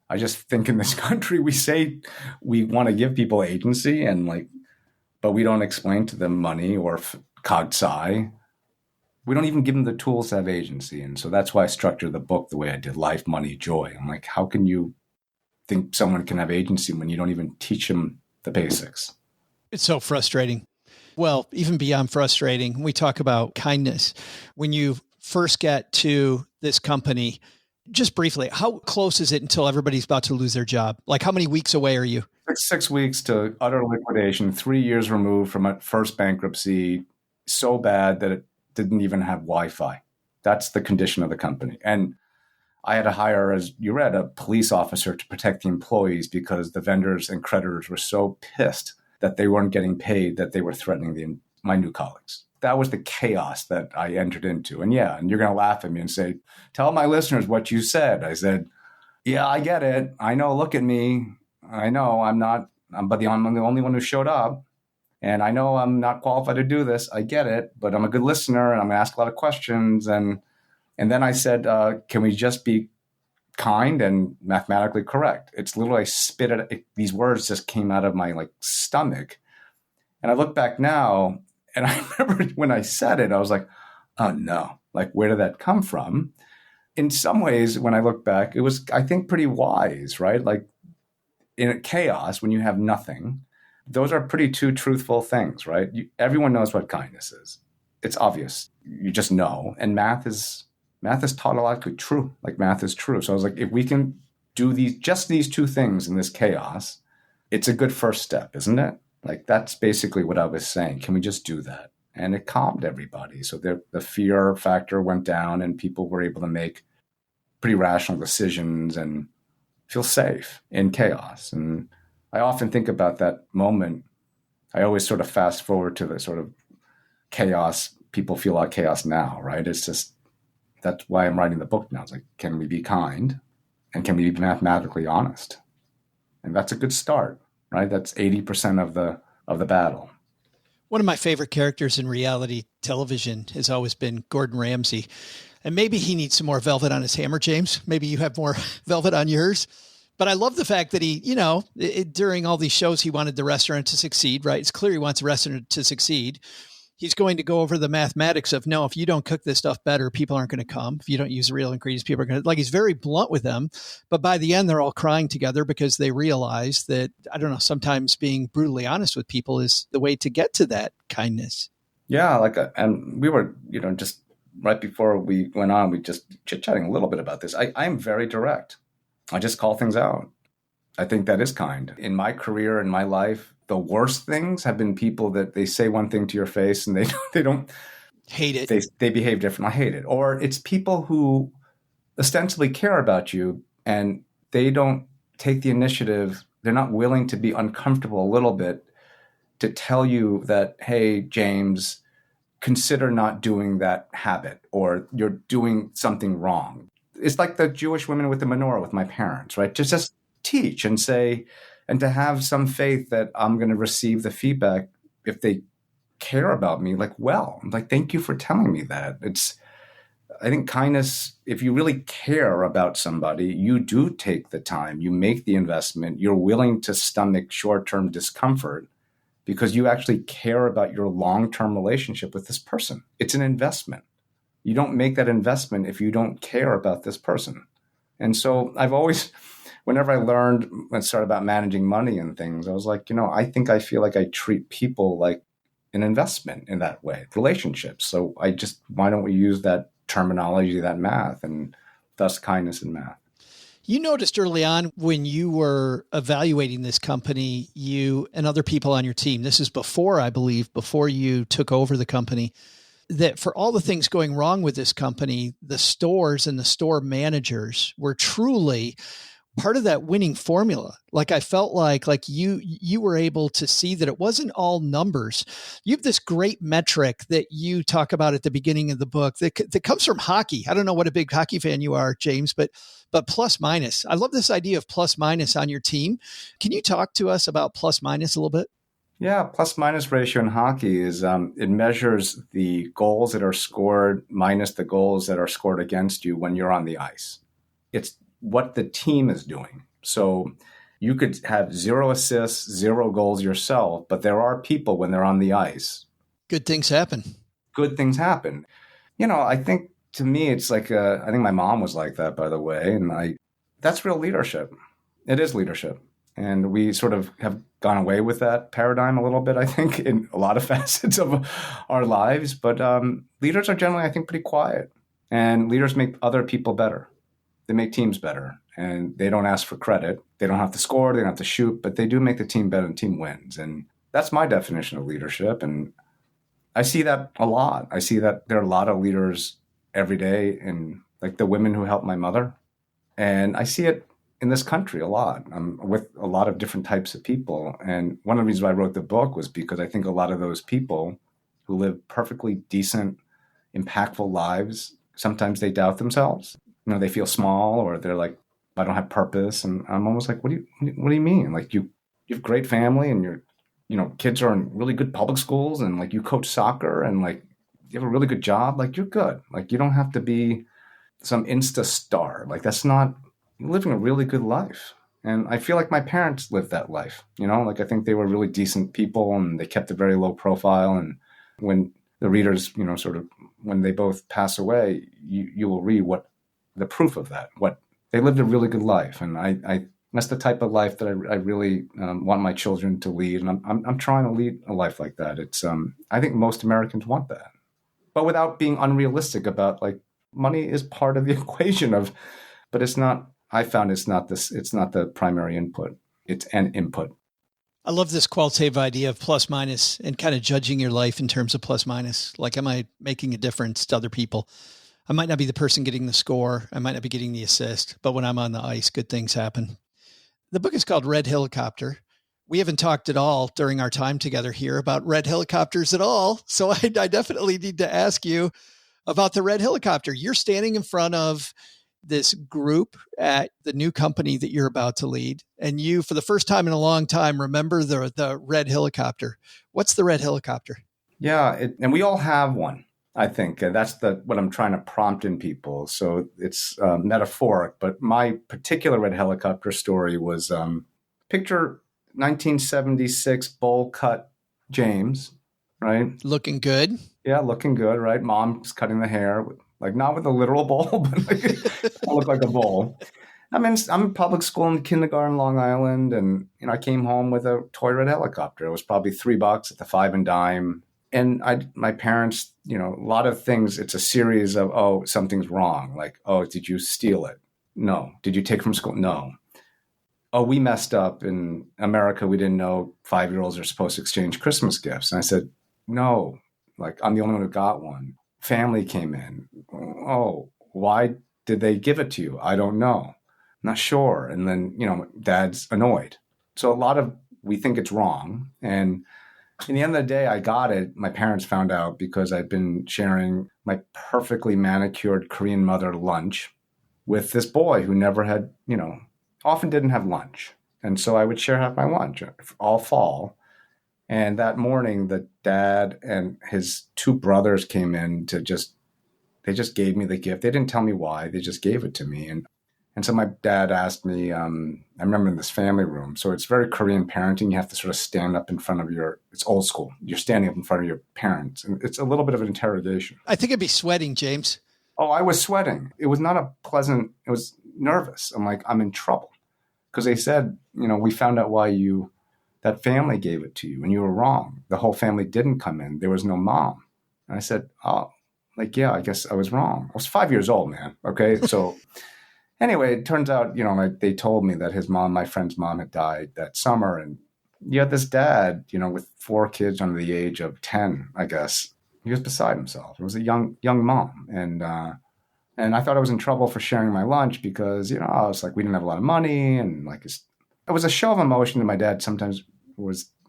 I just think in this country, we say we want to give people agency but we don't explain to them money or cog sci. We don't even give them the tools to have agency. And so that's why I structured the book the way I did, Life, Money, Joy. I'm like, how can you think someone can have agency when you don't even teach them the basics? It's so frustrating. Well, even beyond frustrating, we talk about kindness. When you first get to this company, just briefly, how close is it until everybody's about to lose their job? How many weeks away are you? 6 weeks to utter liquidation, 3 years removed from a first bankruptcy, so bad that it didn't even have Wi-Fi. That's the condition of the company. And I had to hire, as you read, a police officer to protect the employees because the vendors and creditors were so pissed that they weren't getting paid that they were threatening my new colleagues. That was the chaos that I entered into. And you're going to laugh at me and say, tell my listeners what you said. I said, yeah, I get it. I know. Look at me. I know I'm the only one who showed up. And I know I'm not qualified to do this. I get it, but I'm a good listener and I'm going to ask a lot of questions. And then I said, can we just be kind and mathematically correct? It's literally, I spit it. These words just came out of my stomach. And I look back now and I remember when I said it, I was like, oh no, where did that come from? In some ways, when I look back, it was, I think, pretty wise, right? In chaos, when you have nothing, those are pretty two truthful things, right? Everyone knows what kindness is. It's obvious. You just know. And math is tautologically true. Math is true. So I was like, if we can do these two things in this chaos, it's a good first step, isn't it? That's basically what I was saying. Can we just do that? And it calmed everybody. So the fear factor went down and people were able to make pretty rational decisions and feel safe in chaos. And I often think about that moment. I always sort of fast forward to the sort of chaos. People feel like chaos now, right? It's just, that's why I'm writing the book now. It's can we be kind and can we be mathematically honest? And that's a good start, right? That's 80% of the battle. One of my favorite characters in reality television has always been Gordon Ramsay. And maybe he needs some more velvet on his hammer, James. Maybe you have more velvet on yours. But I love the fact that he, during all these shows, he wanted the restaurant to succeed, right? It's clear he wants the restaurant to succeed. He's going to go over the mathematics of, no, if you don't cook this stuff better, people aren't going to come. If you don't use real ingredients, people are going to, he's very blunt with them. But by the end, they're all crying together because they realize that, I don't know, sometimes being brutally honest with people is the way to get to that kindness. Yeah. And we were, just right before we went on, we just chit-chatting a little bit about this. I'm very direct. I just call things out. I think that is kind. In my career, in my life, the worst things have been people that they say one thing to your face and they don't hate it. They behave different. I hate it. Or it's people who ostensibly care about you and they don't take the initiative. They're not willing to be uncomfortable a little bit to tell you that, hey, James, consider not doing that habit or you're doing something wrong. It's like the Jewish women with the menorah with my parents, right? Just teach and say, and to have some faith that I'm going to receive the feedback if they care about me, like, well, I'm like, thank you for telling me that. I think kindness, if you really care about somebody, you do take the time, you make the investment, you're willing to stomach short-term discomfort because you actually care about your long-term relationship with this person. It's an investment. You don't make that investment if you don't care about this person. And so I've always, whenever I learned and started about managing money and things, I was like, I feel like I treat people like an investment in that way, relationships. So why don't we use that terminology, that math, and thus kindness in math? You noticed early on when you were evaluating this company, you and other people on your team, this is before you took over the company, that for all the things going wrong with this company, the stores and the store managers were truly part of that winning formula. Like I felt like you were able to see that it wasn't all numbers. You have this great metric that you talk about at the beginning of the book that comes from hockey. I don't know what a big hockey fan you are, James, but plus minus. I love this idea of plus minus on your team. Can you talk to us about plus minus a little bit? Yeah, plus minus ratio in hockey is it measures the goals that are scored minus the goals that are scored against you when you're on the ice. It's what the team is doing. So you could have 0 assists, 0 goals yourself, but there are people when they're on the ice. Good things happen. I think to me, it's like, I think my mom was like that, by the way. And that's real leadership. It is leadership. And we sort of have gone away with that paradigm a little bit, I think, in a lot of facets of our lives. But leaders are generally, I think, pretty quiet. And leaders make other people better. They make teams better, and they don't ask for credit. They don't have to score, they don't have to shoot, but they do make the team better and the team wins. And that's my definition of leadership. And I see that a lot. I see that there are a lot of leaders every day, and like the women who helped my mother. And I see it in this country a lot. I'm with a lot of different types of people. And one of the reasons why I wrote the book was because I think a lot of those people who live perfectly decent, impactful lives, sometimes they doubt themselves. They feel small, or they're like, I don't have purpose. And I'm almost like, what do you mean? Like you have great family, and your kids are in really good public schools, and like you coach soccer, and like you have a really good job. Like you're good. Like you don't have to be some Insta star. Like you're living a really good life. And I feel like my parents lived that life, like I think they were really decent people, and they kept a very low profile. And when the readers, sort of, when they both pass away, you will read what the proof of that, what they lived a really good life. And I that's the type of life that I really want my children to lead. And I'm trying to lead a life like that. It's, I think most Americans want that, but without being unrealistic about like money is part of the equation but it's not, I found it's not the primary input. It's an input. I love this qualitative idea of plus minus and kind of judging your life in terms of plus minus. Like, am I making a difference to other people? I might not be the person getting the score. I might not be getting the assist, but when I'm on the ice, good things happen. The book is called Red Helicopter. We haven't talked at all during our time together here about red helicopters at all. So I definitely need to ask you about the red helicopter. You're standing in front of this group at the new company that you're about to lead. And you, for the first time in a long time, remember the red helicopter. What's the red helicopter? Yeah. And we all have one. I think that's what I'm trying to prompt in people. So it's metaphoric, but my particular red helicopter story was picture 1976 bowl cut James, right? Looking good. Yeah, looking good, right? Mom's cutting the hair, like not with a literal bowl, but like I look like a bowl. I'm in public school in kindergarten, Long Island, and I came home with a toy red helicopter. It was probably $3 at the 5 and dime. And my parents, a lot of things, it's a series of, oh, something's wrong. Like, oh, did you steal it? No. Did you take it from school? No. Oh, we messed up. In America, we didn't know 5-year-olds are supposed to exchange Christmas gifts. And I said, no, like I'm the only one who got one. Family came in. Oh, why did they give it to you? I don't know. Not sure. And then, dad's annoyed. So we think it's wrong. And in the end of the day, I got it. My parents found out because I'd been sharing my perfectly manicured Korean mother lunch with this boy who never had, often didn't have lunch. And so I would share half my lunch all fall. And that morning, the dad and his two brothers came in they just gave me the gift. They didn't tell me why. They just gave it to me. And so my dad asked me, I remember in this family room, so it's very Korean parenting. You have to sort of stand up in front of it's old school. You're standing up in front of your parents. And it's a little bit of an interrogation. I think I'd be sweating, James. Oh, I was sweating. It was not it was nervous. I'm like, I'm in trouble. Because they said, we found out why that family gave it to you and you were wrong. The whole family didn't come in. There was no mom. And I said, oh, yeah, I guess I was wrong. I was 5 years old, man. Okay. So anyway, it turns out, they told me that my friend's mom had died that summer. And you had this dad, with 4 kids under the age of 10, I guess. He was beside himself. It was a young mom. And I thought I was in trouble for sharing my lunch because, I was like, we didn't have a lot of money. And like, it was a show of emotion that my dad sometimes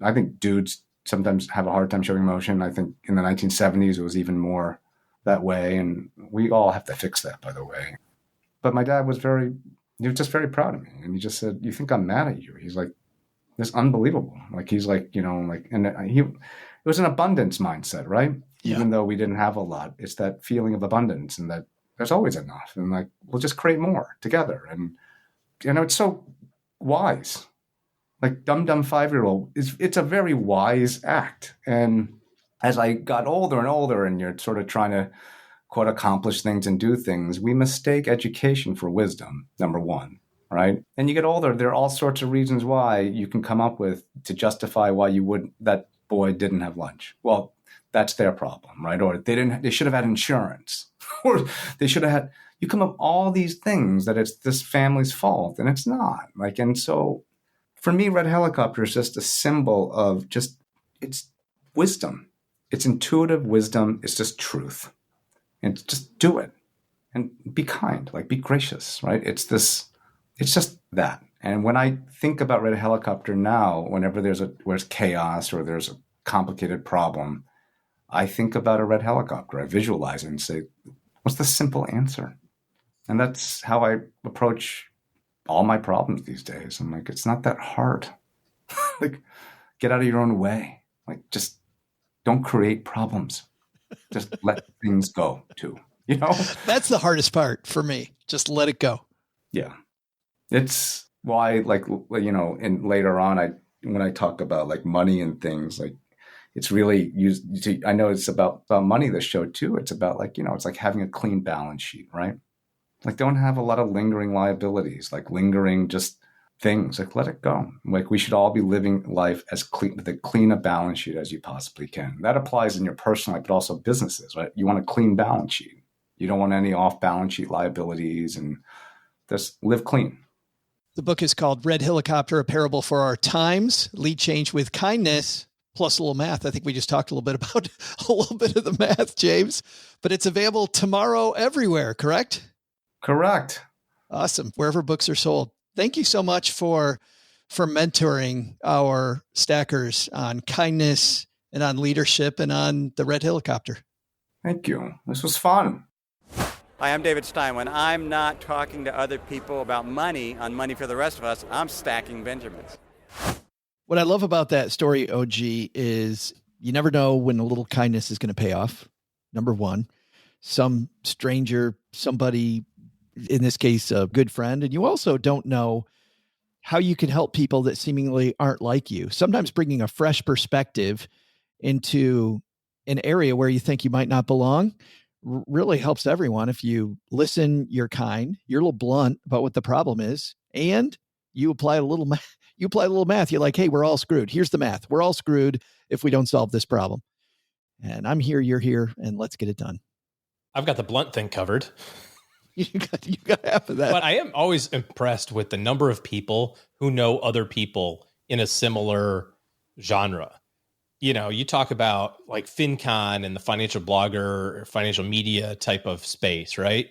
I think dudes sometimes have a hard time showing emotion. I think in the 1970s, it was even more that way. And we all have to fix that, by the way. But my dad was just very proud of me. And he just said, you think I'm mad at you? He's like, this is unbelievable. Like, he's like, it was an abundance mindset, right? Yeah. Even though we didn't have a lot, it's that feeling of abundance and that there's always enough. And like, we'll just create more together. And, it's so wise. Like dumb 5-year-old, it's a very wise act. And as I got older and older and you're sort of trying to, quote, accomplish things and do things, we mistake education for wisdom, number one, right? And you get older, there are all sorts of reasons why you can come up with to justify why that boy didn't have lunch. Well, that's their problem, right? Or they should have had insurance. Or they should have had, you come up all these things that it's this family's fault, and it's not. Like, and so for me, Red Helicopter is just a symbol of it's wisdom. It's intuitive wisdom. It's just truth. And just do it and be kind, like be gracious, right? It's just that. And when I think about Red Helicopter now, whenever there's chaos or there's a complicated problem, I think about a red helicopter. I visualize it and say, what's the simple answer? And that's how I approach all my problems these days. I'm like, it's not that hard. Like, get out of your own way. Like, just don't create problems. Just let things go too, That's the hardest part for me. Just let it go. Yeah. It's why, like, and later on, when I talk about like money and things, like, it's really used. I know it's about money, this show too. It's about like, it's like having a clean balance sheet, right? Like, don't have a lot of lingering liabilities, like lingering just things. Like, let it go. Like, we should all be living life as clean, with a clean a balance sheet as you possibly can. That applies in your personal life, but also businesses, right? You want a clean balance sheet. You don't want any off balance sheet liabilities, and just live clean. The book is called Red Helicopter, A Parable for Our Times, Lead Change with Kindness, plus a little math. I think we just talked a little bit about a little bit of the math, James, but it's available tomorrow everywhere, correct? Correct. Awesome. Wherever books are sold. Thank you so much for mentoring our stackers on kindness and on leadership and on the Red Helicopter. Thank you. This was fun. Hi, I'm David Stein. When I'm not talking to other people about money for the rest of us, I'm stacking Benjamins. What I love about that story, OG, is you never know when a little kindness is going to pay off. Number one, some stranger, somebody, in this case, a good friend. And you also don't know how you can help people that seemingly aren't like you. Sometimes bringing a fresh perspective into an area where you think you might not belong really helps everyone. If you listen, you're kind, you're a little blunt about what the problem is, and you apply a little math. You're like, hey, we're all screwed. Here's the math. We're all screwed if we don't solve this problem. And I'm here, you're here, and let's get it done. I've got the blunt thing covered. You got half of that. But I am always impressed with the number of people who know other people in a similar genre. You talk about like FinCon and the financial blogger or financial media type of space, right?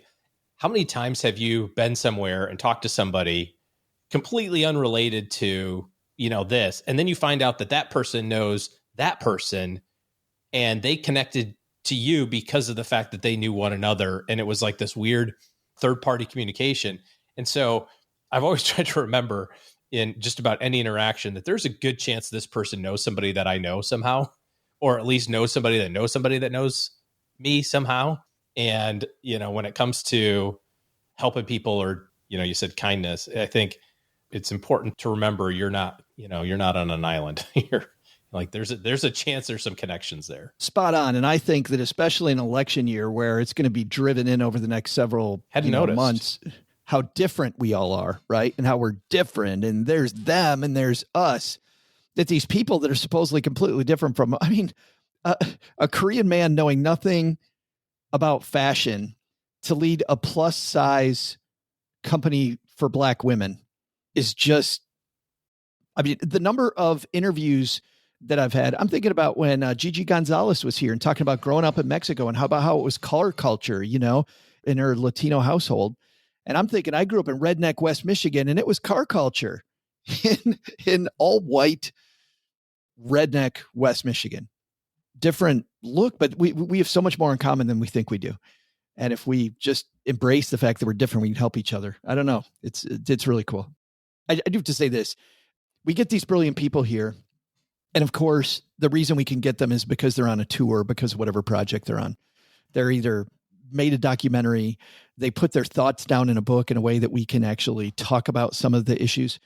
How many times have you been somewhere and talked to somebody completely unrelated to, this, and then you find out that person knows that person and they connected to you because of the fact that they knew one another. And it was like this weird third-party communication. And so I've always tried to remember, in just about any interaction that there's a good chance this person knows somebody that I know somehow, or at least knows somebody that knows me somehow. And, when it comes to helping people, or, you said kindness, I think it's important to remember you're not on an island. You're like, there's a chance there's some connections there. Spot on. And I think that especially in election year where it's going to be driven in over the next several months, how different we all are, right? And how we're different. And there's them and there's us. That these people that are supposedly completely different from, a Korean man knowing nothing about fashion to lead a plus size company for Black women is just, the number of interviews that I've had, I'm thinking about when Gigi Gonzalez was here and talking about growing up in Mexico and how it was car culture, in her Latino household. And I'm thinking I grew up in redneck West Michigan and it was car culture in all white redneck West Michigan. Different look, but we have so much more in common than we think we do. And if we just embrace the fact that we're different, we can help each other. I don't know. It's really cool. I do have to say this. We get these brilliant people here. And of course, the reason we can get them is because they're on a tour, because of whatever project they're on. They're either made a documentary, they put their thoughts down in a book in a way that we can actually talk about some of the issues.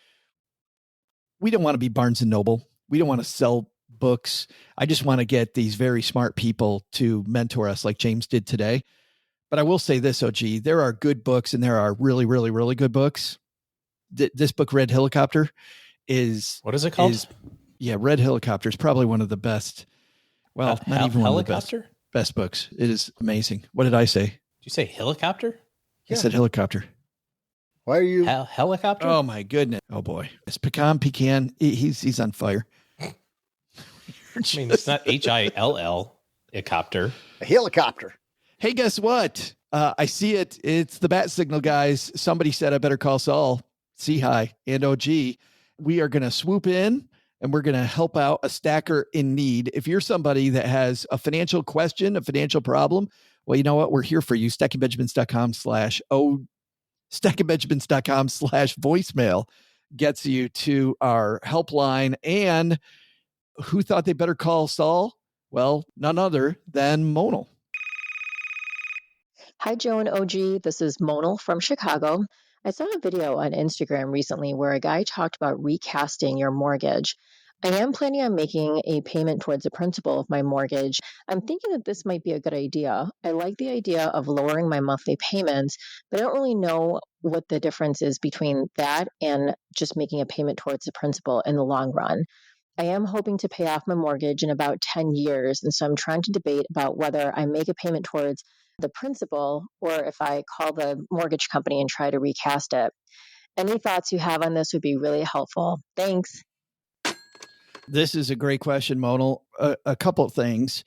We don't want to be Barnes and Noble. We don't want to sell books. I just want to get these very smart people to mentor us like James did today. But I will say this, OG, there are good books and there are really, really, really good books. This book, Red Helicopter, is... What is it called? Red Helicopter is probably one of the best. Well, not even one of the best books. It is amazing. What did I say? Did you say helicopter? I said helicopter. Why are you... Helicopter? Oh, my goodness. Oh, boy. It's Pecan. He's on fire. It's not HILL, helicopter. A helicopter. Hey, guess what? I see it. It's the bat signal, guys. Somebody said I better call Saul, C-High, and OG. We are going to swoop in and we're going to help out a stacker in need. If you're somebody that has a financial question, a financial problem, well, you know what? We're here for you. stackingbenjamins.com/voicemail gets you to our helpline. And who thought they better call Saul? Well, none other than Monal. Hi, Joe and OG. This is Monal from Chicago. I saw a video on Instagram recently where a guy talked about recasting your mortgage. I am planning on making a payment towards the principal of my mortgage. I'm thinking that this might be a good idea. I like the idea of lowering my monthly payments, but I don't really know what the difference is between that and just making a payment towards the principal in the long run. I am hoping to pay off my mortgage in about 10 years, and so I'm trying to debate about whether I make a payment towards the principal or if I call the mortgage company and try to recast it. Any thoughts you have on this would be really helpful. Thanks. This is a great question, Monal. A couple of things.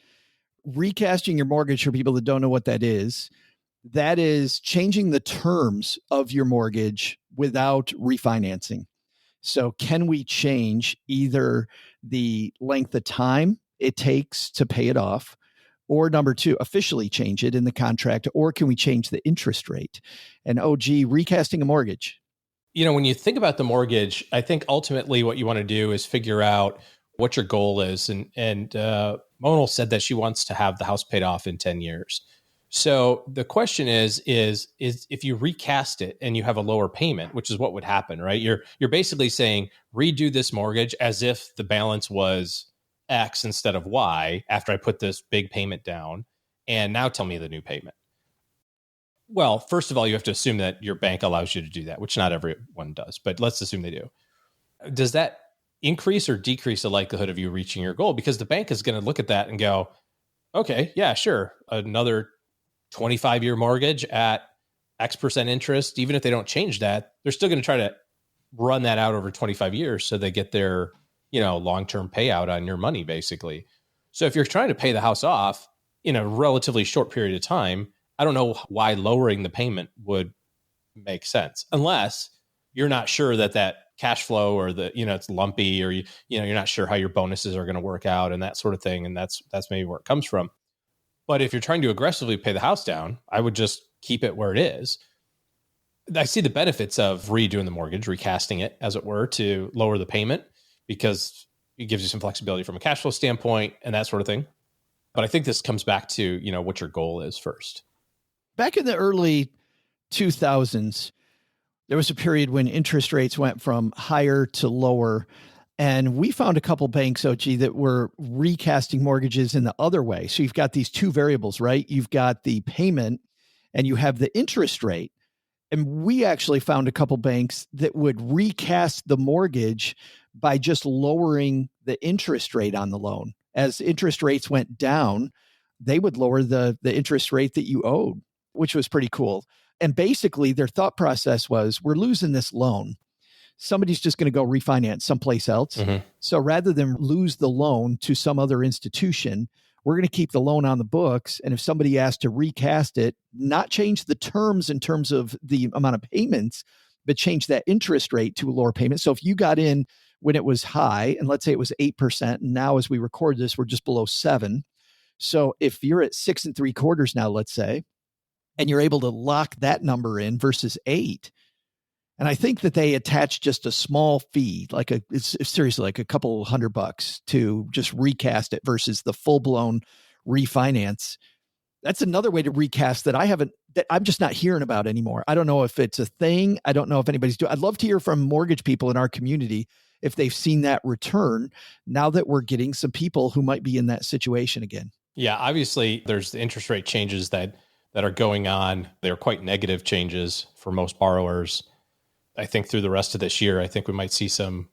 Recasting your mortgage, for people that don't know what that is changing the terms of your mortgage without refinancing. So can we change either the length of time it takes to pay it off, or number two, officially change it in the contract, or can we change the interest rate? And OG, recasting a mortgage. When you think about the mortgage, I think ultimately what you want to do is figure out what your goal is. And Monal said that she wants to have the house paid off in 10 years. So the question is if you recast it and you have a lower payment, which is what would happen, right? You're basically saying redo this mortgage as if the balance was X instead of Y after I put this big payment down, and now tell me the new payment. Well, first of all, you have to assume that your bank allows you to do that, which not everyone does, but let's assume they do. Does that increase or decrease the likelihood of you reaching your goal? Because the bank is going to look at that and go, okay, yeah, sure. Another 25-year mortgage at X% interest, even if they don't change that, they're still going to try to run that out over 25 years so they get their, long-term payout on your money, basically. So if you're trying to pay the house off in a relatively short period of time, I don't know why lowering the payment would make sense, unless you're not sure that cash flow or it's lumpy, or you're not sure how your bonuses are going to work out and that sort of thing. And that's maybe where it comes from. But if you're trying to aggressively pay the house down, I would just keep it where it is. I see the benefits of redoing the mortgage, recasting it, as it were, to lower the payment because it gives you some flexibility from a cash flow standpoint and that sort of thing. But I think this comes back to, you know, what your goal is first. Back in the early 2000s, there was a period when interest rates went from higher to lower. And we found a couple banks, OG, that were recasting mortgages in the other way. So you've got these two variables, right? You've got the payment and you have the interest rate. And we actually found a couple banks that would recast the mortgage by just lowering the interest rate on the loan. As interest rates went down, they would lower the interest rate that you owed, which was pretty cool. And basically their thought process was, we're losing this loan. Somebody's just going to go refinance someplace else. Mm-hmm. So rather than lose the loan to some other institution, we're going to keep the loan on the books. And if somebody asks to recast it, not change the terms in terms of the amount of payments, but change that interest rate to a lower payment. So if you got in when it was high, and let's say it was 8%, and now as we record this, we're just below 7. So if you're at 6 3/4 now, let's say, and you're able to lock that number in versus 8, and I think that they attach just a small fee, like it's seriously like a couple $100 to just recast it versus the full blown refinance. That's another way to recast that I'm just not hearing about anymore. I don't know if it's a thing. I don't know if anybody's doing. I'd love to hear from mortgage people in our community if they've seen that return now that we're getting some people who might be in that situation again. Yeah, obviously there's the interest rate changes that are going on. They're quite negative changes for most borrowers. I think through the rest of this year, I think we might see some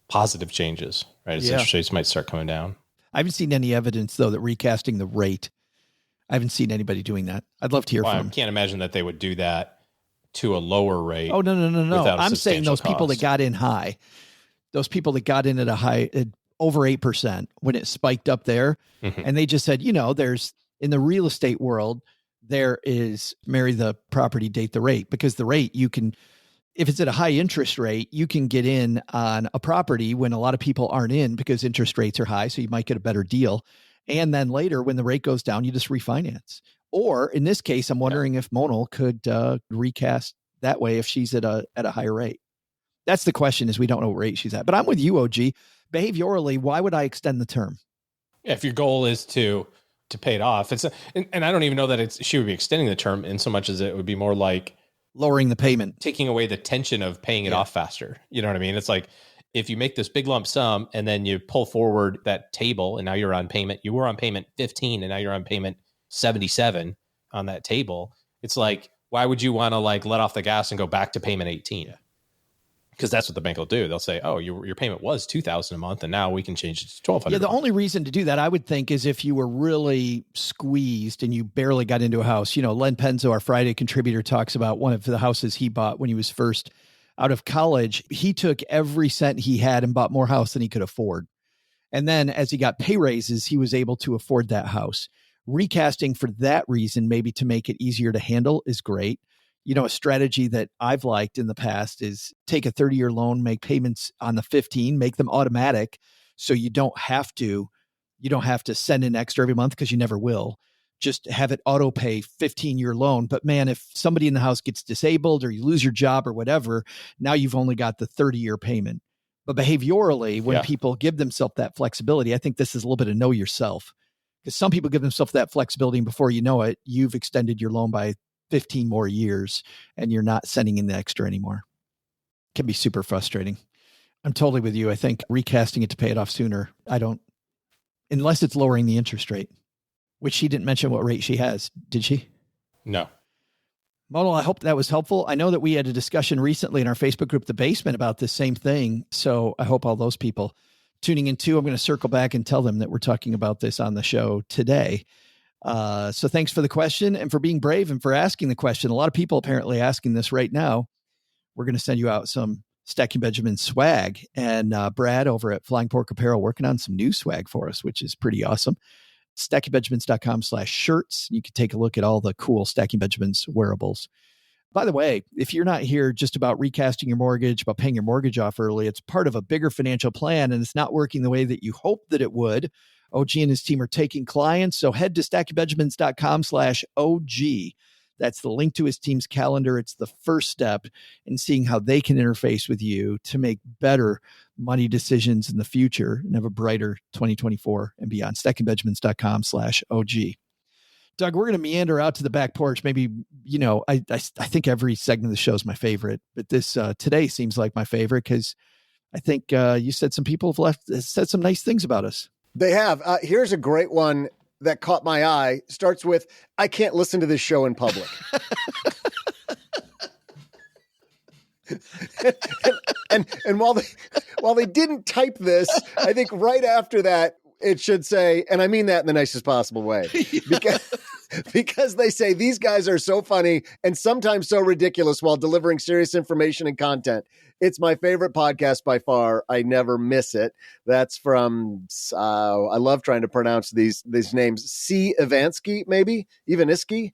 positive changes, right? As interest rates might start coming down. I haven't seen any evidence, though, that recasting the rate, I haven't seen anybody doing that. I'd love to hear from them. I can't imagine that they would do that to a lower rate. Oh, no. I'm saying those people that got in high, those people that got in at a high, at over 8% when it spiked up there. Mm-hmm. And they just said, you know, there's in the real estate world, there is marry the property, date the rate, because the rate you can, if it's at a high interest rate, you can get in on a property when a lot of people aren't in because interest rates are high. So you might get a better deal. And then later when the rate goes down, you just refinance. Or in this case, I'm wondering if Monal could recast that way if she's at a higher rate. That's the question, is we don't know what rate she's at. But I'm with you, OG. Behaviorally, why would I extend the term? If your goal is to pay it off, and I don't even know that she would be extending the term in so much as it would be more like lowering the payment, taking away the tension of paying it off faster. You know what I mean? It's like if you make this big lump sum and then you pull forward that table and now you're on payment, you were on payment 15 and now you're on payment 77 on that table. It's like, why would you want to like let off the gas and go back to payment 18? Because that's what the bank will do. They'll say, oh, your payment was $2,000 a month and now we can change it to $1,200. Yeah, the only reason to do that, I would think, is if you were really squeezed and you barely got into a house. You know, Len Penzo, our Friday contributor, talks about one of the houses he bought when he was first out of college. He took every cent he had and bought more house than he could afford. And then as he got pay raises, he was able to afford that house. Recasting for that reason, maybe to make it easier to handle, is great. You know, a strategy that I've liked in the past is take a 30-year loan, make payments on the 15, make them automatic. So you don't have to send in extra every month, because you never will. Just have it auto pay 15-year loan. But man, if somebody in the house gets disabled or you lose your job or whatever, now you've only got the 30-year payment. But behaviorally, when people give themselves that flexibility, I think this is a little bit of know yourself, because some people give themselves that flexibility and before you know it, you've extended your loan by 15 more years and you're not sending in the extra anymore. It can be super frustrating. I'm totally with you. I think recasting it to pay it off sooner, unless it's lowering the interest rate, which she didn't mention what rate she has. Did she? No. Monal, I hope that was helpful. I know that we had a discussion recently in our Facebook group, The Basement, about this same thing. So I hope all those people tuning in too, I'm going to circle back and tell them that we're talking about this on the show today. So thanks for the question and for being brave and for asking the question. A lot of people apparently asking this right now. We're going to send you out some Stacking Benjamin swag, and Brad over at Flying Pork Apparel working on some new swag for us, which is pretty awesome. StackingBenjamins.com/shirts. You can take a look at all the cool Stacking Benjamins wearables. By the way, if you're not here just about recasting your mortgage, about paying your mortgage off early, it's part of a bigger financial plan and it's not working the way that you hoped that it would. OG and his team are taking clients. So head to StackingBenjamins.com/OG That's the link to his team's calendar. It's the first step in seeing how they can interface with you to make better money decisions in the future and have a brighter 2024 and beyond. stackingbenjamins.com/OG. Doug, we're going to meander out to the back porch. Maybe, I think every segment of the show is my favorite, but this today seems like my favorite because I think you said some people have said some nice things about us. They have. Here's a great one that caught my eye. Starts with, I can't listen to this show in public. and while they didn't type this, I think right after that, it should say, and I mean that in the nicest possible way, because they say these guys are so funny and sometimes so ridiculous while delivering serious information and content. It's my favorite podcast by far. I never miss it. That's from, I love trying to pronounce these names. C. Ivansky, maybe, Ivanisky.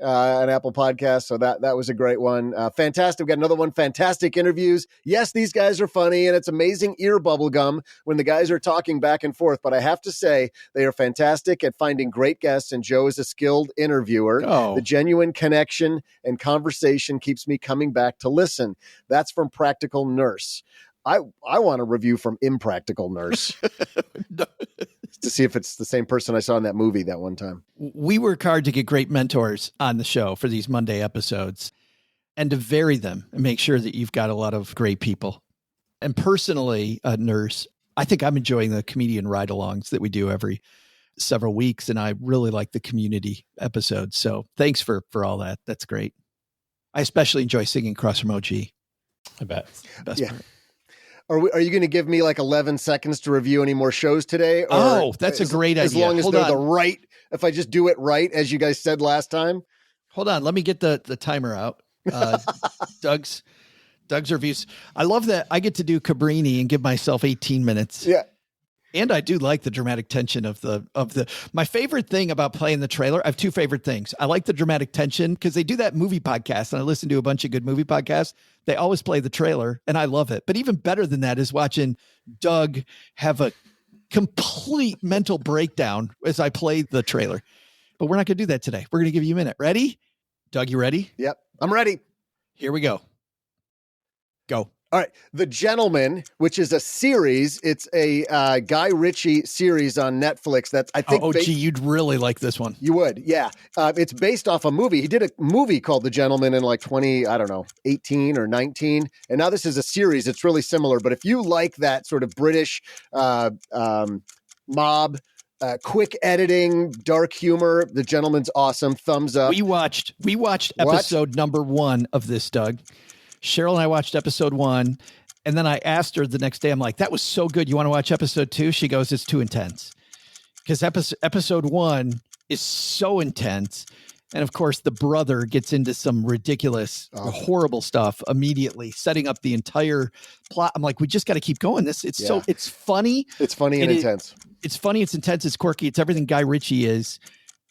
An Apple podcast. So that was a great one. Fantastic. We got another one. Fantastic interviews. Yes, these guys are funny and it's amazing ear bubble gum when the guys are talking back and forth. But I have to say they are fantastic at finding great guests. And Joe is a skilled interviewer. Oh. The genuine connection and conversation keeps me coming back to listen. That's from Practical Nurse. I want a review from Impractical Nurse. To see if it's the same person I saw in that movie that one time. We work hard to get great mentors on the show for these Monday episodes and to vary them and make sure that you've got a lot of great people. And personally, Nurse, I think I'm enjoying the comedian ride-alongs that we do every several weeks, and I really like the community episodes. So thanks for all that. That's great. I especially enjoy singing Cross from OG. I bet. Best part. Are you going to give me like 11 seconds to review any more shows today? Or that's a great idea. As long as Hold they're on. the right, if I just do it right, as you guys said last time. Hold on. Let me get the timer out. Doug's reviews. I love that I get to do Cabrini and give myself 18 minutes. Yeah. And I do like the dramatic tension of my favorite thing about playing the trailer. I have two favorite things. I like the dramatic tension because they do that movie podcast and I listen to a bunch of good movie podcasts. They always play the trailer and I love it. But even better than that is watching Doug have a complete mental breakdown as I play the trailer. But we're not going to do that today. We're going to give you a minute. Ready? Doug, you ready? Yep. I'm ready. Here we go. Go. All right. The Gentleman, which is a series. It's a Guy Ritchie series on Netflix. That's, I think. Gee, you'd really like this one. You would. Yeah. It's based off a movie. He did a movie called The Gentleman in like 18 or 19. And now this is a series. It's really similar. But if you like that sort of British mob, quick editing, dark humor, The Gentleman's awesome. Thumbs up. We watched episode number 1 of this, Doug. Cheryl and I watched episode 1, and then I asked her the next day, I'm like, that was so good. You want to watch episode 2? She goes, it's too intense. Because episode 1 is so intense. And of course, the brother gets into some ridiculous, horrible stuff immediately, setting up the entire plot. I'm like, we just got to keep going. It's funny. It's funny and intense. It's funny. It's intense. It's quirky. It's everything Guy Ritchie is.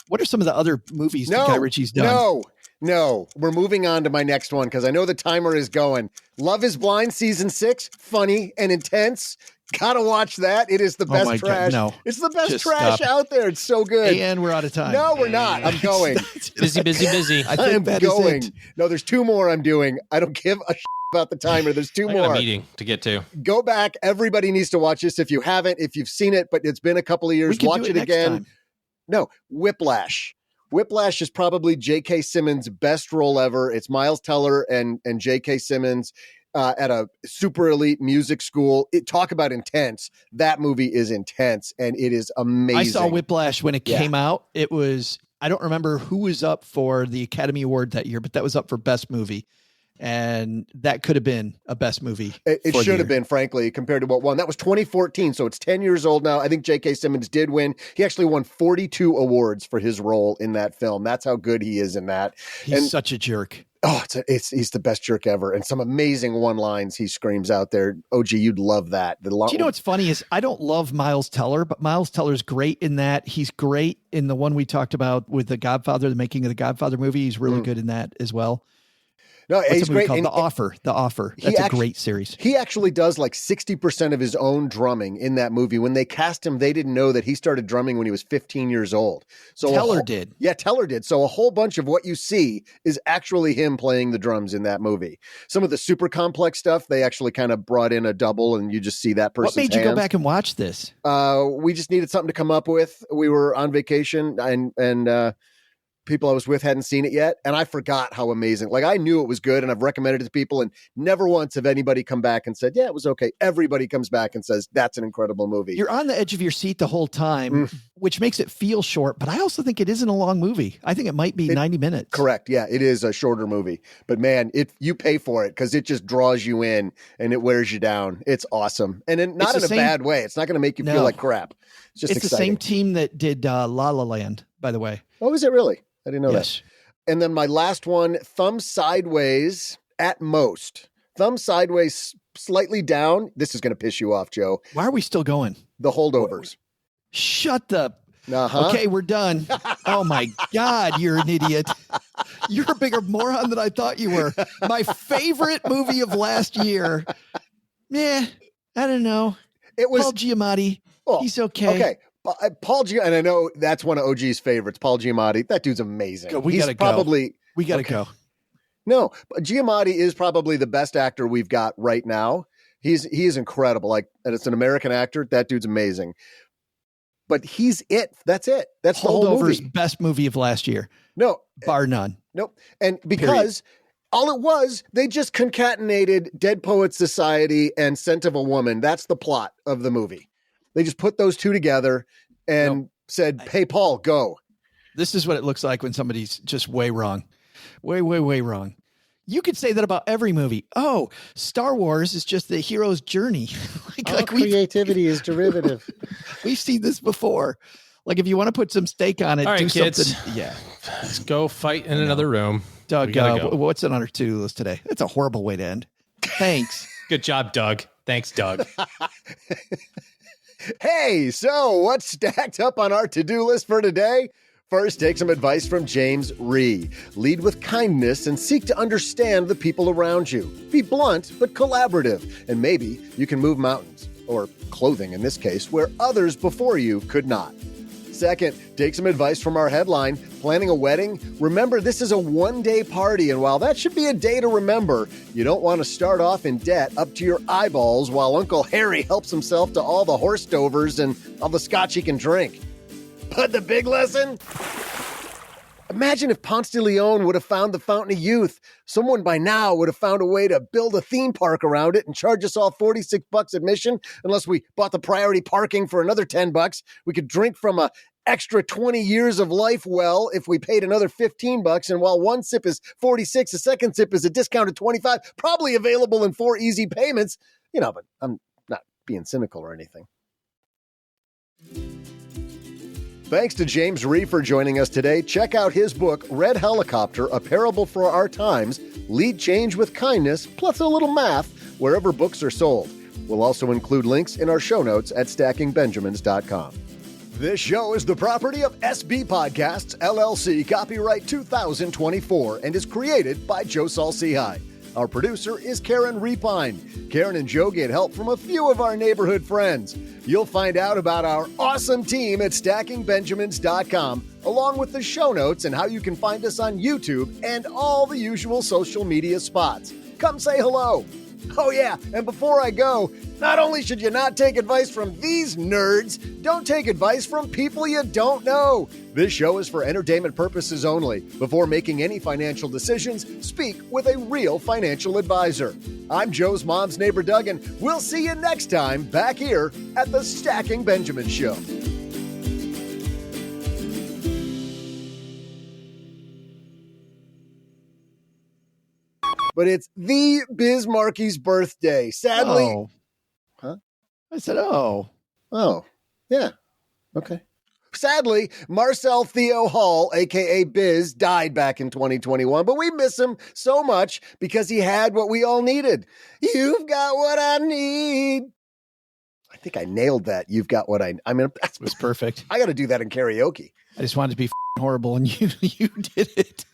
What are some of the other movies that Guy Ritchie's done? No, we're moving on to my next one because I know the timer is going. Love is Blind season 6, funny and intense. Gotta watch that. It is the best trash. God, no. It's the best Just trash stop. out there. It's so good. And we're out of time. No, we're not. I'm going. Busy. I think that is going. it. No, there's 2 more I'm doing. I don't give a about the timer. There's 2 I more. got a meeting to get to. Go back. Everybody needs to watch this if you haven't. If you've seen it, but it's been a couple of years, watch it again. Time. No, Whiplash. Whiplash is probably J.K. Simmons' best role ever. It's Miles Teller and J.K. Simmons at a super elite music school. Talk about intense. That movie is intense, and it is amazing. I saw Whiplash when it came out. It was, I don't remember who was up for the Academy Award that year, but that was up for Best Movie. And that could have been a best movie. It should have been, frankly, compared to what won. That was 2014, so it's 10 years old now. I think J.K. Simmons did win. He actually won 42 awards for his role in that film. That's how good he is in that. He's such a jerk. Oh, he's the best jerk ever. And some amazing one-lines he screams out there. OG, you'd love that. Do you know what's funny is I don't love Miles Teller, but Miles Teller's great in that. He's great in the one we talked about with The Godfather, the making of the Godfather movie. He's really good in that as well. No, What's he's the movie great. called? And- The Offer. That's a great series. He actually does like 60% of his own drumming in that movie. When they cast him, they didn't know that he started drumming when he was 15 years old. So Teller did. Yeah, Teller did. So a whole bunch of what you see is actually him playing the drums in that movie. Some of the super complex stuff, they actually kind of brought in a double and you just see that person's What made you hands. go back and watch this? We just needed something to come up with. We were on vacation and people I was with hadn't seen it yet. And I forgot how amazing, like I knew it was good and I've recommended it to people and never once have anybody come back and said, yeah, it was okay. Everybody comes back and says, that's an incredible movie. You're on the edge of your seat the whole time, which makes it feel short, but I also think it isn't a long movie. I think it might be 90 minutes. Correct. Yeah, it is a shorter movie, but man, you pay for it because it just draws you in and it wears you down. It's awesome. And not in a bad way. It's not going to make you feel like crap. It's just exciting. The same team that did La La Land, by the way. Oh, is it really? I didn't know that. And then my last one, thumb sideways at most. Thumb sideways slightly down. This is going to piss you off, Joe. Why are we still going? The Holdovers. Shut the... Uh-huh. Okay, we're done. Oh my God, you're an idiot. You're a bigger moron than I thought you were. My favorite movie of last year. I don't know. It was Paul Giamatti. Oh, he's okay. Okay. Paul Giamatti, and I know that's one of OG's favorites, Paul Giamatti. That dude's amazing. We gotta go. No, but Giamatti is probably the best actor we've got right now. He is incredible. Like, and it's an American actor. That dude's amazing. But he's it. That's it. That's the whole movie. Best movie of last year. No, bar none. Nope. And because all it was, they just concatenated Dead Poets Society and Scent of a Woman. That's the plot of the movie. They just put those two together and said, hey, Paul, go. This is what it looks like when somebody's just way wrong. Way, way, way wrong. You could say that about every movie. Oh, Star Wars is just the hero's journey. Creativity is derivative. We've seen this before. Like if you want to put some stake on it, all right, do kids. something. Yeah. Let's go fight in another room. Doug, what's on our to-do list today? That's a horrible way to end. Thanks. Good job, Doug. Thanks, Doug. Hey, so what's stacked up on our to-do list for today? First, take some advice from James Rhee. Lead with kindness and seek to understand the people around you. Be blunt, but collaborative, and maybe you can move mountains, or clothing in this case, where others before you could not. Second, take some advice from our headline, planning a wedding. Remember, this is a one-day party, and while that should be a day to remember, you don't want to start off in debt up to your eyeballs while Uncle Harry helps himself to all the horse dovers and all the scotch he can drink. But the big lesson? Imagine if Ponce de Leon would have found the Fountain of Youth. Someone by now would have found a way to build a theme park around it and charge us all $46 admission. Unless we bought the priority parking for another $10. We could drink from a extra 20 years of life well if we paid another $15. And while one sip is $46, the second sip is a discounted $25, probably available in 4 easy payments. You know, but I'm not being cynical or anything. Thanks to James Rhee for joining us today. Check out his book, Red Helicopter, A Parable for Our Times, Lead Change with Kindness, plus a little math, wherever books are sold. We'll also include links in our show notes at stackingbenjamins.com. This show is the property of SB Podcasts, LLC, copyright 2024, and is created by Joe Salsihai. Our producer is Karen Repine. Karen and Joe get help from a few of our neighborhood friends. You'll find out about our awesome team at stackingbenjamins.com, along with the show notes and how you can find us on YouTube and all the usual social media spots. Come say hello. Oh yeah, and before I go, not only should you not take advice from these nerds, don't take advice from people you don't know. This show is for entertainment purposes only. Before making any financial decisions, speak with a real financial advisor. I'm Joe's mom's neighbor Doug, and we'll see you next time back here at the Stacking Benjamin Show. But it's the Biz Markie's birthday. Sadly. Oh. Huh? I said, oh. Oh. Yeah. Okay. Sadly, Marcel Theo Hall, a.k.a. Biz, died back in 2021, but we miss him so much because he had what we all needed. You've got what I need. I think I nailed that. You've got what I mean, that was perfect. I got to do that in karaoke. I just wanted to be horrible, and you did it.